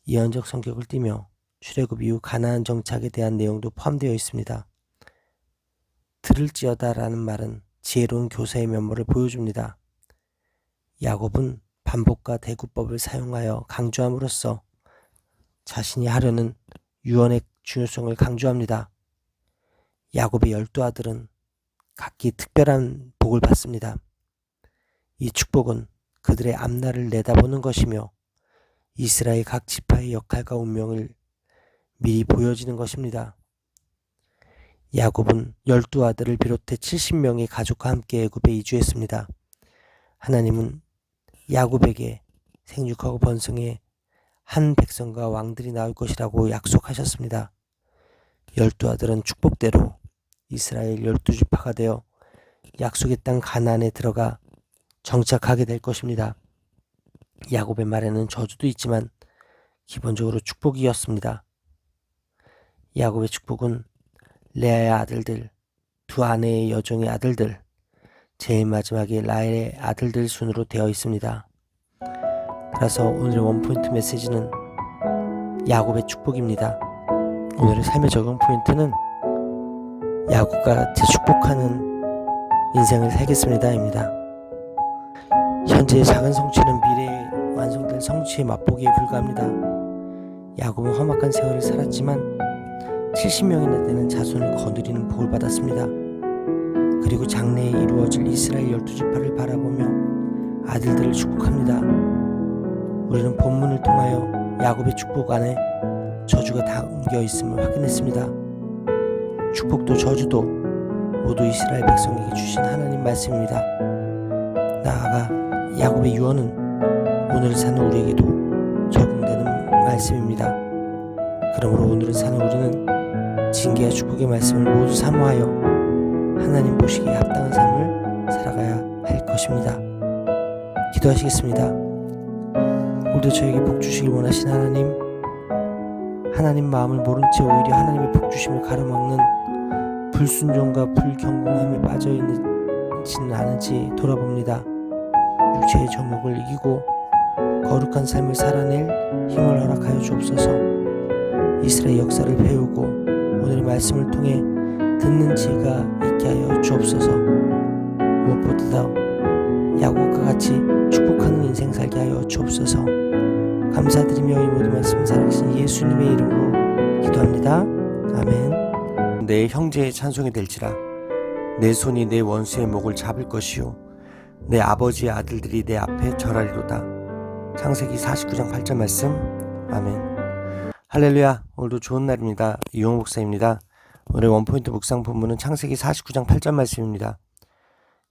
예언적 성격을 띠며 출애굽 이후 가나안 정착에 대한 내용도 포함되어 있습니다. 들을지어다 라는 말은 지혜로운 교사의 면모를 보여줍니다. 야곱은 반복과 대구법을 사용하여 강조함으로써 자신이 하려는 유언의 중요성을 강조합니다. 야곱의 12아들은 각기 특별한 복을 받습니다. 이 축복은 그들의 앞날을 내다보는 것이며 이스라엘 각 지파의 역할과 운명을 미리 보여지는 것입니다. 야곱은 12아들을 비롯해 70명의 가족과 함께 애굽에 이주했습니다. 하나님은 야곱에게 생육하고 번성해 한 백성과 왕들이 나올 것이라고 약속하셨습니다. 12아들은 축복대로 이스라엘 12지파가 되어 약속의 땅 가나안에 들어가 정착하게 될 것입니다. 야곱의 말에는 저주도 있지만 기본적으로 축복이었습니다. 야곱의 축복은 레아의 아들들, 두 아내의 여종의 아들들, 제일 마지막에 라헬의 아들들 순으로 되어 있습니다. 따라서 오늘의 원포인트 메시지는 야곱의 축복입니다. 오늘의 삶의 적용 포인트는 야곱과 재축복하는 인생을 살겠습니다입니다. 현재의 작은 성취는 미래에 완성될 성취의 맛보기에 불과합니다. 야곱은 험악한 세월을 살았지만 70명이나 되는 자손을 거느리는 복을 받았습니다. 그리고 장래에 이루어질 이스라엘 12지파를 바라보며 아들들을 축복합니다. 우리는 본문을 통하여 야곱의 축복 안에 저주가 담겨 있음을 확인했습니다. 축복도 저주도 모두 이스라엘 백성에게 주신 하나님 말씀입니다. 나아가 야곱의 유언은 오늘을 사는 우리에게도 적용되는 말씀입니다. 그러므로 오늘을 사는 우리는 징계와 축복의 말씀을 모두 사모하여 하나님 보시기에 합당한 삶을 살아가야 할 것입니다. 기도하시겠습니다. 오늘도 저에게 복 주시길 원하신 하나님 마음을 모른 채 오히려 하나님의 복 주심을 가로막는 불순종과 불경공함에 빠져있지는 않은지 돌아봅니다. 육체의 정욕을 이기고 거룩한 삶을 살아낼 힘을 허락하여 주옵소서. 이스라엘 역사를 배우고 오늘의 말씀을 통해 듣는 지혜가 있게 하여 주옵소서. 무엇보다도 야곱과 같이 축복하는 인생 살게 하여 주옵소서. 감사드리며 이 모든 말씀 살아계신 예수님의 이름으로 기도합니다. 아멘. 내 형제의 찬송이 될지라 내 손이 내 원수의 목을 잡을 것이요 내 아버지의 아들들이 내 앞에 절하리로다. 창세기 49장 8절 말씀. 아멘. 할렐루야. 오늘도 좋은 날입니다. 이용호 목사입니다. 오늘의 원포인트 묵상 본문은 창세기 49장 8절 말씀입니다.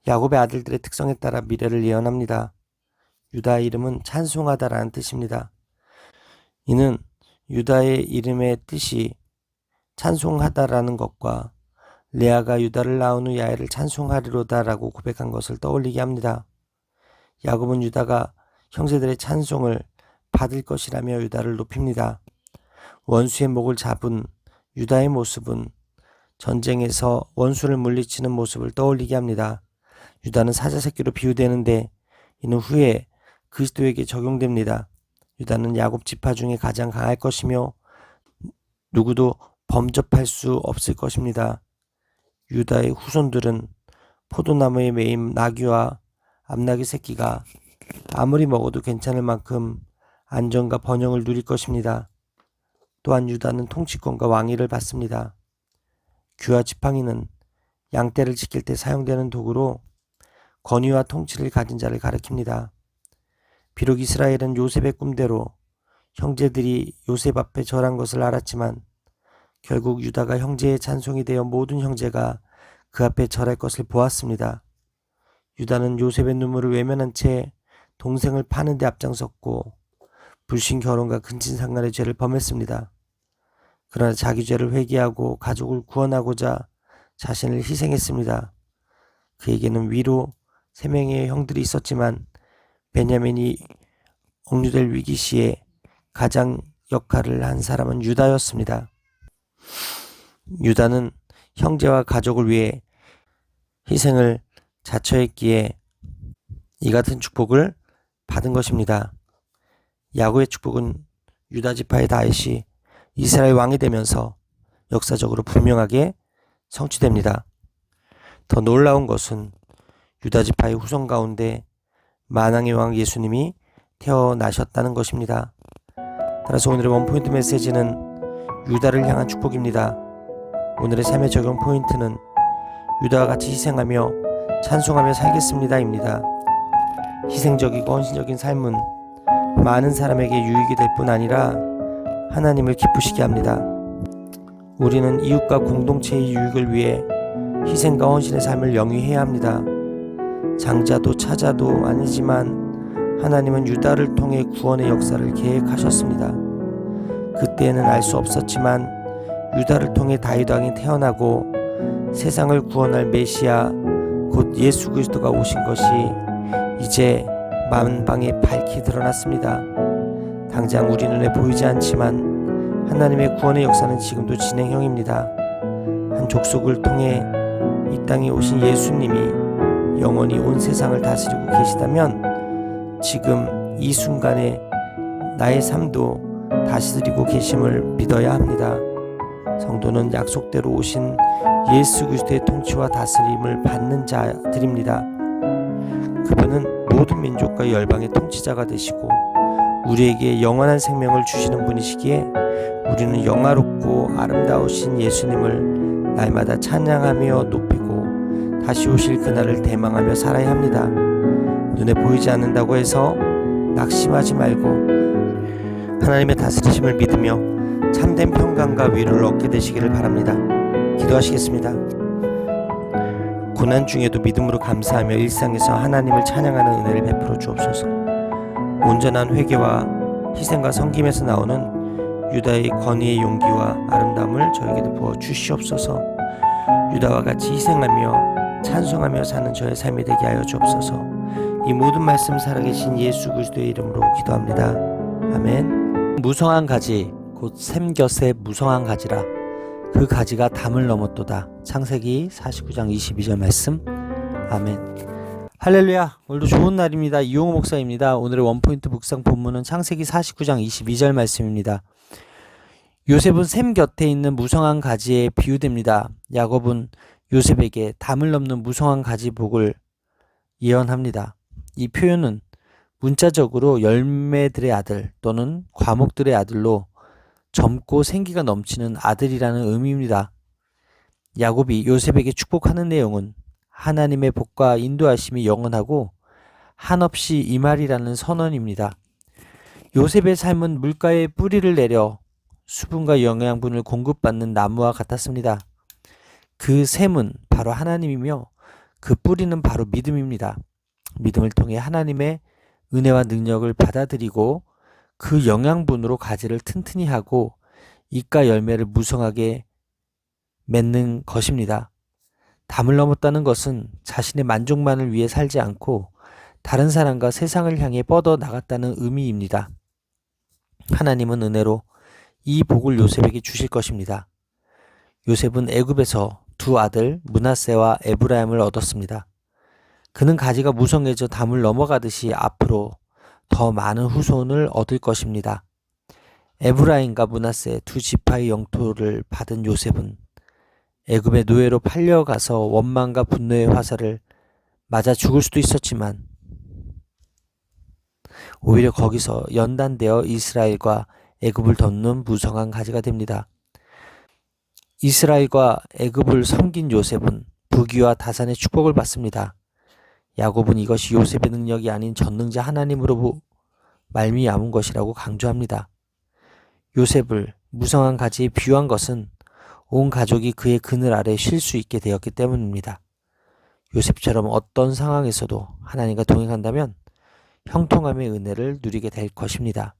야곱의 아들들의 특성에 따라 미래를 예언합니다. 유다의 이름은 찬송하다라는 뜻입니다. 이는 유다의 이름의 뜻이 찬송하다라는 것과 레아가 유다를 낳은 후 야엘을 찬송하리로다라고 고백한 것을 떠올리게 합니다. 야곱은 유다가 형제들의 찬송을 받을 것이라며 유다를 높입니다. 원수의 목을 잡은 유다의 모습은 전쟁에서 원수를 물리치는 모습을 떠올리게 합니다. 유다는 사자새끼로 비유되는데 이는 후에 그리스도에게 적용됩니다. 유다는 야곱 지파 중에 가장 강할 것이며 누구도 범접할 수 없을 것입니다. 유다의 후손들은 포도나무에 매인 나귀와 암나귀 새끼가 아무리 먹어도 괜찮을 만큼 안정과 번영을 누릴 것입니다. 또한 유다는 통치권과 왕위를 받습니다. 귀와 지팡이는 양떼를 지킬 때 사용되는 도구로 권위와 통치를 가진 자를 가리킵니다. 비록 이스라엘은 요셉의 꿈대로 형제들이 요셉 앞에 절한 것을 알았지만 결국 유다가 형제의 찬송이 되어 모든 형제가 그 앞에 절할 것을 보았습니다. 유다는 요셉의 눈물을 외면한 채 동생을 파는 데 앞장섰고 불신 결혼과 근친상간의 죄를 범했습니다. 그러나 자기 죄를 회개하고 가족을 구원하고자 자신을 희생했습니다. 그에게는 위로 3명의 형들이 있었지만 베냐민이 억류될 위기 시에 가장 역할을 한 사람은 유다였습니다. 유다는 형제와 가족을 위해 희생을 자처했기에 이 같은 축복을 받은 것입니다. 야곱의 축복은 유다 지파의 다윗이 이스라엘 왕이 되면서 역사적으로 분명하게 성취됩니다. 더 놀라운 것은 유다 지파의 후손 가운데 만왕의 왕 예수님이 태어나셨다는 것입니다. 따라서 오늘의 원포인트 메시지는 유다를 향한 축복입니다. 오늘의 삶의 적용 포인트는 유다와 같이 희생하며 찬송하며 살겠습니다입니다. 희생적이고 헌신적인 삶은 많은 사람에게 유익이 될 뿐 아니라 하나님을 기쁘시게 합니다. 우리는 이웃과 공동체의 유익을 위해 희생과 헌신의 삶을 영위해야 합니다. 장자도 차자도 아니지만 하나님은 유다를 통해 구원의 역사를 계획하셨습니다. 그때는 알 수 없었지만 유다를 통해 다윗 왕이 태어나고 세상을 구원할 메시아 곧 예수 그리스도가 오신 것이 이제 만방에 밝히 드러났습니다. 당장 우리 눈에 보이지 않지만 하나님의 구원의 역사는 지금도 진행형입니다. 한 족속을 통해 이 땅에 오신 예수님이 영원히 온 세상을 다스리고 계시다면 지금 이 순간에 나의 삶도 다스리고 계심을 믿어야 합니다. 성도는 약속대로 오신 예수 그리스도의 통치와 다스림을 받는 자들입니다. 그분은 모든 민족과 열방의 통치자가 되시고 우리에게 영원한 생명을 주시는 분이시기에 우리는 영화롭고 아름다우신 예수님을 날마다 찬양하며 높이고 다시 오실 그날을 대망하며 살아야 합니다. 눈에 보이지 않는다고 해서 낙심하지 말고 하나님의 다스리심을 믿으며 참된 평강과 위로를 얻게 되시기를 바랍니다. 기도하시겠습니다. 고난 중에도 믿음으로 감사하며 일상에서 하나님을 찬양하는 은혜를 베풀어 주옵소서. 온전한 회개와 희생과 섬김에서 나오는 유다의 건의의 용기와 아름다움을 저에게도 부어 주시옵소서. 유다와 같이 희생하며 찬송하며 사는 저의 삶이 되게 하여 주옵소서. 이 모든 말씀 살아계신 예수 그리스도의 이름으로 기도합니다. 아멘. 무성한 가지 곧 샘곁의 무성한 가지라 그 가지가 담을 넘었도다. 창세기 49장 22절 말씀. 아멘. 할렐루야. 오늘도 좋은 날입니다. 이용호 목사입니다. 오늘의 원포인트 묵상 본문은 창세기 49장 22절 말씀입니다. 요셉은 샘 곁에 있는 무성한 가지에 비유됩니다. 야곱은 요셉에게 담을 넘는 무성한 가지 복을 예언합니다. 이 표현은 문자적으로 열매들의 아들 또는 과목들의 아들로 젊고 생기가 넘치는 아들이라는 의미입니다. 야곱이 요셉에게 축복하는 내용은 하나님의 복과 인도하심이 영원하고 한없이 임하리라는 선언입니다. 요셉의 삶은 물가에 뿌리를 내려 수분과 영양분을 공급받는 나무와 같았습니다. 그 샘은 바로 하나님이며 그 뿌리는 바로 믿음입니다. 믿음을 통해 하나님의 은혜와 능력을 받아들이고 그 영양분으로 가지를 튼튼히 하고 잎과 열매를 무성하게 맺는 것입니다. 담을 넘었다는 것은 자신의 만족만을 위해 살지 않고 다른 사람과 세상을 향해 뻗어 나갔다는 의미입니다. 하나님은 은혜로 이 복을 요셉에게 주실 것입니다. 요셉은 애굽에서 두 아들 므낫세와 에브라임을 얻었습니다. 그는 가지가 무성해져 담을 넘어가듯이 앞으로 더 많은 후손을 얻을 것입니다. 에브라임과 므낫세 두 지파의 영토를 받은 요셉은 애굽의 노예로 팔려가서 원망과 분노의 화살을 맞아 죽을 수도 있었지만 오히려 거기서 연단되어 이스라엘과 애굽을 돕는 무성한 가지가 됩니다. 이스라엘과 애굽을 섬긴 요셉은 부귀와 다산의 축복을 받습니다. 야곱은 이것이 요셉의 능력이 아닌 전능자 하나님으로 말미암은 것이라고 강조합니다. 요셉을 무성한 가지에 비유한 것은 온 가족이 그의 그늘 아래 쉴 수 있게 되었기 때문입니다. 요셉처럼 어떤 상황에서도 하나님과 동행한다면 형통함의 은혜를 누리게 될 것입니다.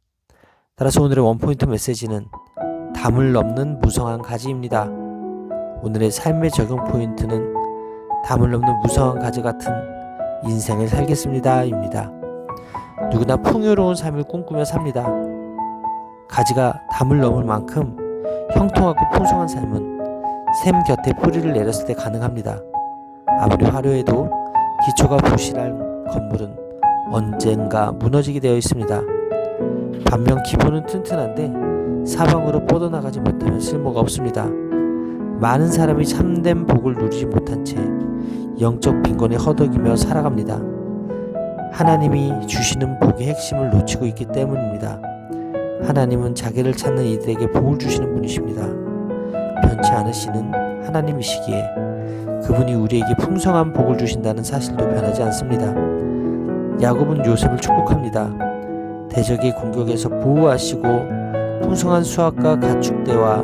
따라서 오늘의 원포인트 메시지는 담을 넘는 무성한 가지입니다. 오늘의 삶의 적용 포인트는 담을 넘는 무성한 가지 같은 인생을 살겠습니다 입니다. 누구나 풍요로운 삶을 꿈꾸며 삽니다. 가지가 담을 넘을 만큼 형통하고 풍성한 삶은 샘 곁에 뿌리를 내렸을 때 가능합니다. 아무리 화려해도 기초가 부실한 건물은 언젠가 무너지게 되어 있습니다. 반면 기본은 튼튼한데 사방으로 뻗어나가지 못하면 쓸모가 없습니다. 많은 사람이 참된 복을 누리지 못한 채 영적 빈곤에 허덕이며 살아갑니다. 하나님이 주시는 복의 핵심을 놓치고 있기 때문입니다. 하나님은 자기를 찾는 이들에게 복을 주시는 분이십니다. 변치 않으시는 하나님이시기에 그분이 우리에게 풍성한 복을 주신다는 사실도 변하지 않습니다. 야곱은 요셉을 축복합니다. 대적의 공격에서 보호하시고 풍성한 수확과 가축대와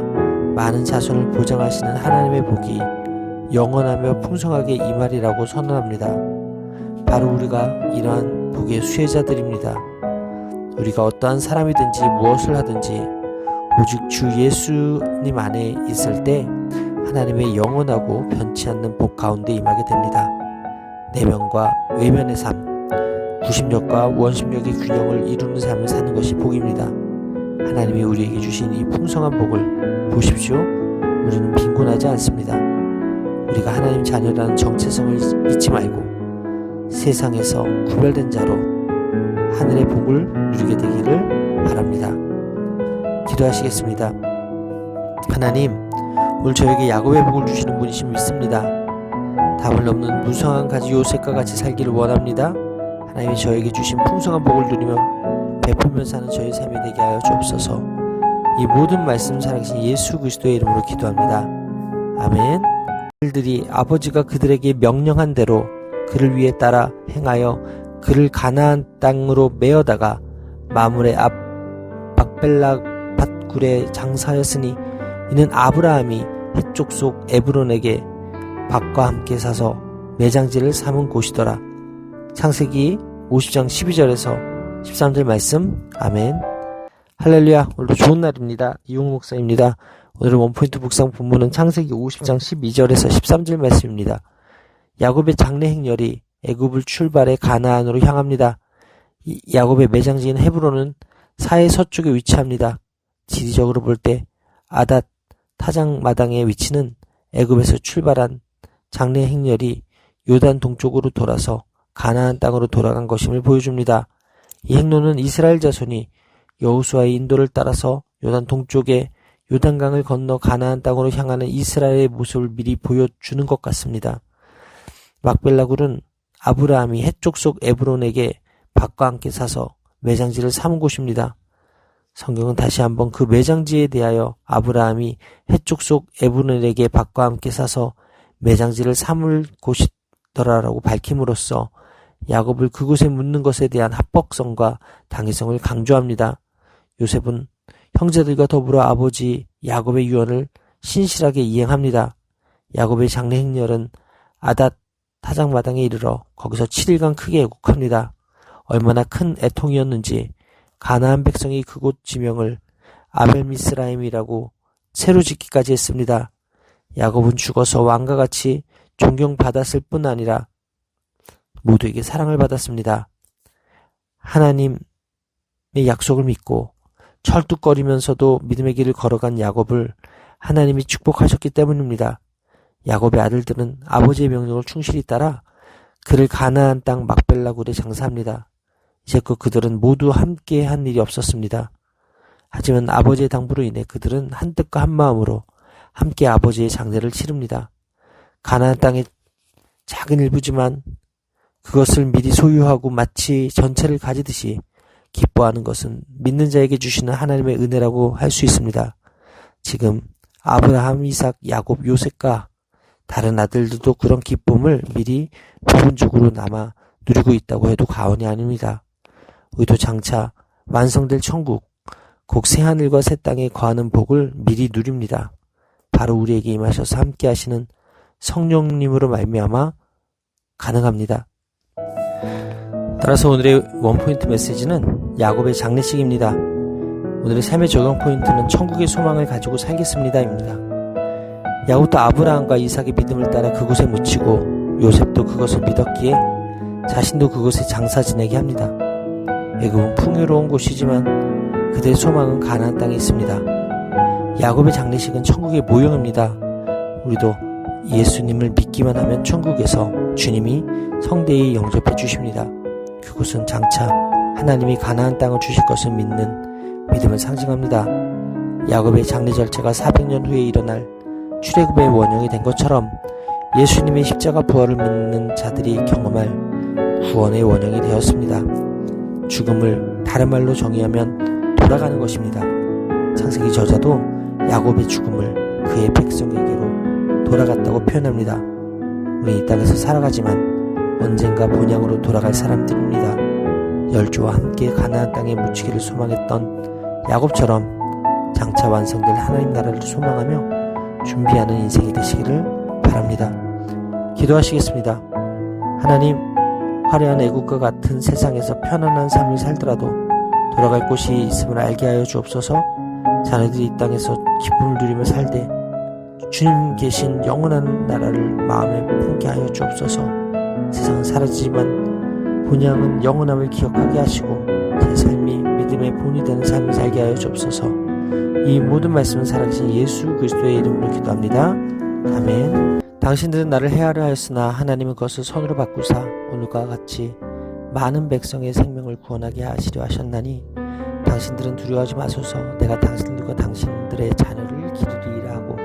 많은 자손을 보장하시는 하나님의 복이 영원하며 풍성하게 임하리라고 선언합니다. 바로 우리가 이러한 복의 수혜자들입니다. 우리가 어떠한 사람이든지 무엇을 하든지 오직 주 예수님 안에 있을 때 하나님의 영원하고 변치 않는 복 가운데 임하게 됩니다. 내면과 외면의 삶, 구심력과 원심력의 균형을 이루는 삶을 사는 것이 복입니다. 하나님이 우리에게 주신 이 풍성한 복을 보십시오. 우리는 빈곤하지 않습니다. 우리가 하나님 자녀라는 정체성을 잊지 말고 세상에서 구별된 자로 하늘의 복을 누리게 되기를 바랍니다. 기도하시겠습니다. 하나님, 오늘 저에게 야곱의 복을 주시는 분이신 믿습니다. 답을 넘는 무성한 가지 요셉과 같이 살기를 원합니다. 하나님이 저에게 주신 풍성한 복을 누리며 베풀며 사는 저의 삶이 되게 하여 주옵소서. 이 모든 말씀 살아계신 예수 그리스도의 이름으로 기도합니다. 아멘. 아들들이 아버지가 그들에게 명령한 대로 그를 위해 따라 행하여 그를 가나안 땅으로 메어다가 마므레 앞 막벨라 밭굴에 장사하였으니 이는 아브라함이 해쪽 속 에브론에게 밭과 함께 사서 매장지를 삼은 곳이더라. 창세기 50장 12절에서 13절 말씀. 아멘. 할렐루야. 오늘도 좋은 날입니다. 이용 목사입니다. 오늘의 원포인트 묵상 본문은 창세기 50장 12절에서 13절 말씀입니다. 야곱의 장래 행렬이 애굽을 출발해 가나안으로 향합니다. 야곱의 매장지인 헤브론은 사해 서쪽에 위치합니다. 지리적으로 볼 때 아닷 타장 마당의 위치는 애굽에서 출발한 장래 행렬이 요단 동쪽으로 돌아서 가나안 땅으로 돌아간 것임을 보여줍니다. 이 행로는 이스라엘 자손이 여호수아의 인도를 따라서 요단 동쪽에 요단강을 건너 가나안 땅으로 향하는 이스라엘의 모습을 미리 보여주는 것 같습니다. 막벨라굴은 아브라함이 해쪽 속 에브론에게 밭과 함께 사서 매장지를 삼은 곳입니다. 성경은 다시 한번 그 매장지에 대하여 아브라함이 해쪽 속 에브론에게 밭과 함께 사서 매장지를 삼을 곳이더라라고 밝힘으로써 야곱을 그곳에 묻는 것에 대한 합법성과 당위성을 강조합니다. 요셉은 형제들과 더불어 아버지 야곱의 유언을 신실하게 이행합니다. 야곱의 장래 행렬은 아닷 타작마당에 이르러 거기서 7일간 크게 애국합니다. 얼마나 큰 애통이었는지 가나안 백성이 그곳 지명을 아벨미스라임이라고 새로 짓기까지 했습니다. 야곱은 죽어서 왕과 같이 존경받았을 뿐 아니라 모두에게 사랑을 받았습니다. 하나님의 약속을 믿고 철뚝거리면서도 믿음의 길을 걸어간 야곱을 하나님이 축복하셨기 때문입니다. 야곱의 아들들은 아버지의 명령을 충실히 따라 그를 가나안 땅 막벨라굴에 장사합니다. 이제껏 그들은 모두 함께 한 일이 없었습니다. 하지만 아버지의 당부로 인해 그들은 한 뜻과 한 마음으로 함께 아버지의 장례를 치릅니다. 가나안 땅의 작은 일부지만 그것을 미리 소유하고 마치 전체를 가지듯이 기뻐하는 것은 믿는 자에게 주시는 하나님의 은혜라고 할 수 있습니다. 지금 아브라함, 이삭, 야곱, 요셉과 다른 아들들도 그런 기쁨을 미리 부분적으로 남아 누리고 있다고 해도 과언이 아닙니다. 우리도 장차 완성될 천국, 곧 새하늘과 새 땅에 거하는 복을 미리 누립니다. 바로 우리에게 임하셔서 함께 하시는 성령님으로 말미암아 가능합니다. 따라서 오늘의 원포인트 메시지는 야곱의 장례식입니다. 오늘의 삶의 적용 포인트는 천국의 소망을 가지고 살겠습니다입니다. 야곱도 아브라함과 이삭의 믿음을 따라 그곳에 묻히고 요셉도 그것을 믿었기에 자신도 그곳에 장사 지내게 합니다. 애굽은 풍요로운 곳이지만 그들의 소망은 가나안 땅에 있습니다. 야곱의 장례식은 천국의 모형입니다. 우리도 예수님을 믿기만 하면 천국에서 주님이 성대히 영접해 주십니다. 그곳은 장차 하나님이 가나안 땅을 주실 것을 믿는 믿음을 상징합니다. 야곱의 장례 절차가 400년 후에 일어날 출애굽의 원형이 된 것처럼 예수님의 십자가 부활을 믿는 자들이 경험할 구원의 원형이 되었습니다. 죽음을 다른 말로 정의하면 돌아가는 것입니다. 창세기 저자도 야곱의 죽음을 그의 백성에게로 돌아갔다고 표현합니다. 우리 이 땅에서 살아가지만 언젠가 본향으로 돌아갈 사람들입니다. 열조와 함께 가나안 땅에 묻히기를 소망했던 야곱처럼 장차 완성될 하나님 나라를 소망하며 준비하는 인생이 되시기를 바랍니다. 기도하시겠습니다. 하나님, 화려한 애국과 같은 세상에서 편안한 삶을 살더라도 돌아갈 곳이 있음을 알게 하여 주옵소서. 자녀들이 이 땅에서 기쁨을 누리며 살되 주님 계신 영원한 나라를 마음에 품게 하여 주옵소서. 세상은 사라지지만 본향은 영원함을 기억하게 하시고 제 삶이 믿음의 본이 되는 삶을 살게 하여 주옵소서. 이 모든 말씀은 살아계신 예수 그리스도의 이름으로 기도합니다. 아멘. 당신들은 나를 해하려 하였으나 하나님은 그것을 선으로 바꾸사 오늘과 같이 많은 백성의 생명을 구원하게 하시려 하셨나니 당신들은 두려워하지 마소서. 내가 당신들과 당신들의 자녀를 기르리라 하고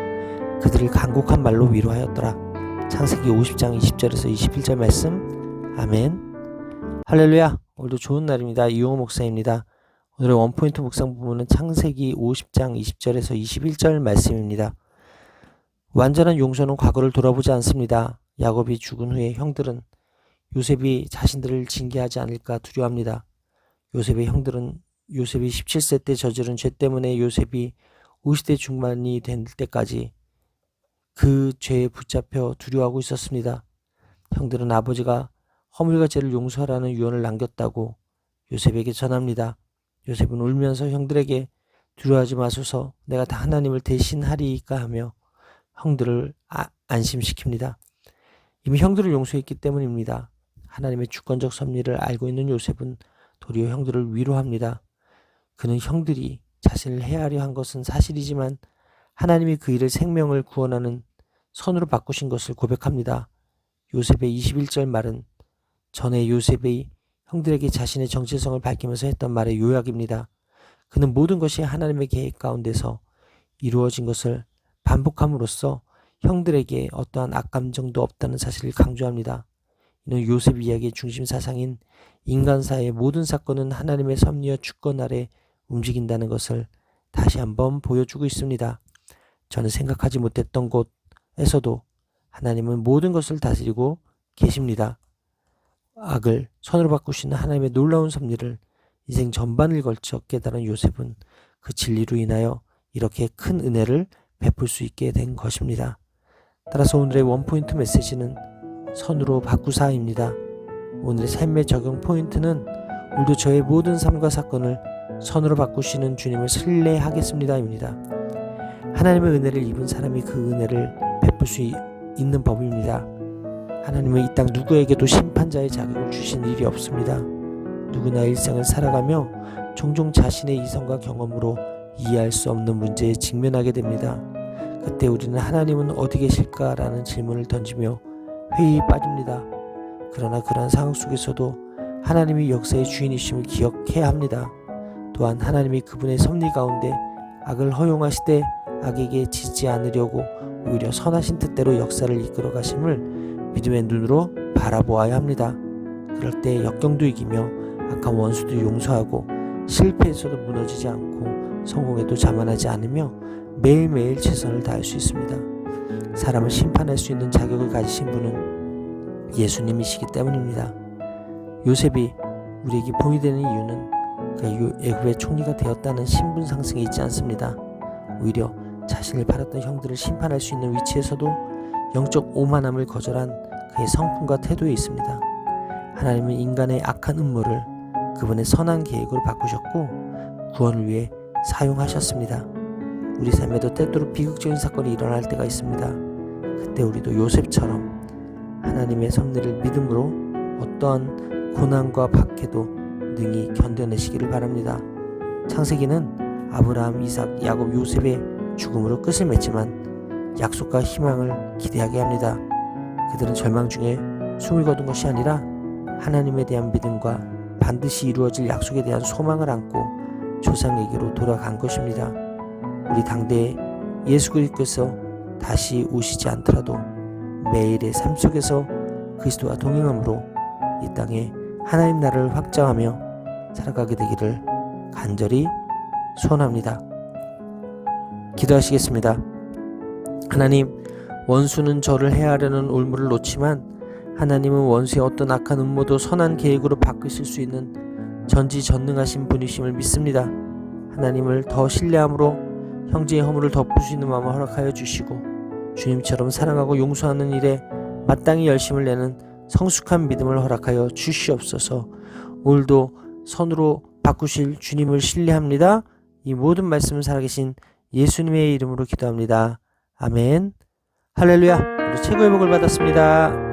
그들을 그들을 간곡한 말로 위로하였더라. 창세기 50장 20절에서 21절 말씀. 아멘. 할렐루야. 오늘도 좋은 날입니다. 이용호 목사입니다. 오늘의 원포인트 묵상 부분은 창세기 50장 20절에서 21절 말씀입니다. 완전한 용서는 과거를 돌아보지 않습니다. 야곱이 죽은 후에 형들은 요셉이 자신들을 징계하지 않을까 두려워합니다. 요셉의 형들은 요셉이 17세 때 저지른 죄 때문에 요셉이 50대 중반이 될 때까지 그 죄에 붙잡혀 두려워하고 있었습니다. 형들은 아버지가 허물과 죄를 용서하라는 유언을 남겼다고 요셉에게 전합니다. 요셉은 울면서 형들에게 두려워하지 마소서, 내가 다 하나님을 대신하리이까 하며 형들을 안심시킵니다. 이미 형들을 용서했기 때문입니다. 하나님의 주권적 섭리를 알고 있는 요셉은 도리어 형들을 위로합니다. 그는 형들이 자신을 해하려 한 것은 사실이지만 하나님이 그 일을 생명을 구원하는 선으로 바꾸신 것을 고백합니다. 요셉의 21절 말은 전에 요셉이 형들에게 자신의 정체성을 밝히면서 했던 말의 요약입니다. 그는 모든 것이 하나님의 계획 가운데서 이루어진 것을 반복함으로써 형들에게 어떠한 악감정도 없다는 사실을 강조합니다. 이는 요셉 이야기의 중심 사상인 인간사의 모든 사건은 하나님의 섭리와 주권 아래 움직인다는 것을 다시 한번 보여주고 있습니다. 저는 생각하지 못했던 곳에서도 하나님은 모든 것을 다스리고 계십니다. 악을 선으로 바꾸시는 하나님의 놀라운 섭리를 인생 전반을 걸쳐 깨달은 요셉은 그 진리로 인하여 이렇게 큰 은혜를 베풀 수 있게 된 것입니다. 따라서 오늘의 원포인트 메시지는 선으로 바꾸사입니다. 오늘의 삶의 적용 포인트는 오늘도 저의 모든 삶과 사건을 선으로 바꾸시는 주님을 신뢰하겠습니다입니다. 하나님의 은혜를 입은 사람이 그 은혜를 베풀 수 있는 법입니다. 하나님은 이 땅 누구에게도 심판자의 자격을 주신 일이 없습니다. 누구나 일생을 살아가며 종종 자신의 이성과 경험으로 이해할 수 없는 문제에 직면하게 됩니다. 그때 우리는 하나님은 어디 계실까라는 질문을 던지며 회의에 빠집니다. 그러나 그러한 상황 속에서도 하나님이 역사의 주인이심을 기억해야 합니다. 또한 하나님이 그분의 섭리 가운데 악을 허용하시되 악에게 지지 않으려고 오히려 선하신 뜻대로 역사를 이끌어 가심을 믿음의 눈으로 바라보아야 합니다. 그럴 때 역경도 이기며 악한 원수도 용서하고 실패에서도 무너지지 않고 성공에도 자만하지 않으며 매일매일 최선을 다할 수 있습니다. 사람을 심판할 수 있는 자격을 가지신 분은 예수님이시기 때문입니다. 요셉이 우리에게 본이 되는 이유는 그가 애굽의 총리가 되었다는 신분 상승에 있지 않습니다. 오히려 자신을 팔았던 형들을 심판할 수 있는 위치에서도 영적 오만함을 거절한 그의 성품과 태도에 있습니다. 하나님은 인간의 악한 음모를 그분의 선한 계획으로 바꾸셨고 구원을 위해 사용하셨습니다. 우리 삶에도 때때로 비극적인 사건이 일어날 때가 있습니다. 그때 우리도 요셉처럼 하나님의 섭리를 믿음으로 어떠한 고난과 박해도 능히 견뎌내시기를 바랍니다. 창세기는 아브라함, 이삭, 야곱, 요셉의 죽음으로 끝을 맺지만 약속과 희망을 기대하게 합니다. 그들은 절망 중에 숨을 거둔 것이 아니라 하나님에 대한 믿음과 반드시 이루어질 약속에 대한 소망을 안고 조상에게로 돌아간 것입니다. 우리 당대에 예수 그리스도께서 다시 오시지 않더라도 매일의 삶 속에서 그리스도와 동행함으로 이 땅에 하나님 나라를 확장하며 살아가게 되기를 간절히 소원합니다. 기도하시겠습니다. 하나님, 원수는 저를 해하려는 올무를 놓지만 하나님은 원수의 어떤 악한 음모도 선한 계획으로 바꾸실 수 있는 전지전능하신 분이심을 믿습니다. 하나님을 더 신뢰함으로 형제의 허물을 덮을 수 있는 마음을 허락하여 주시고 주님처럼 사랑하고 용서하는 일에 마땅히 열심을 내는 성숙한 믿음을 허락하여 주시옵소서. 오늘도 선으로 바꾸실 주님을 신뢰합니다. 이 모든 말씀을 살아계신 예수님의 이름으로 기도합니다. 아멘. 할렐루야. 우리 최고의 복을 받았습니다.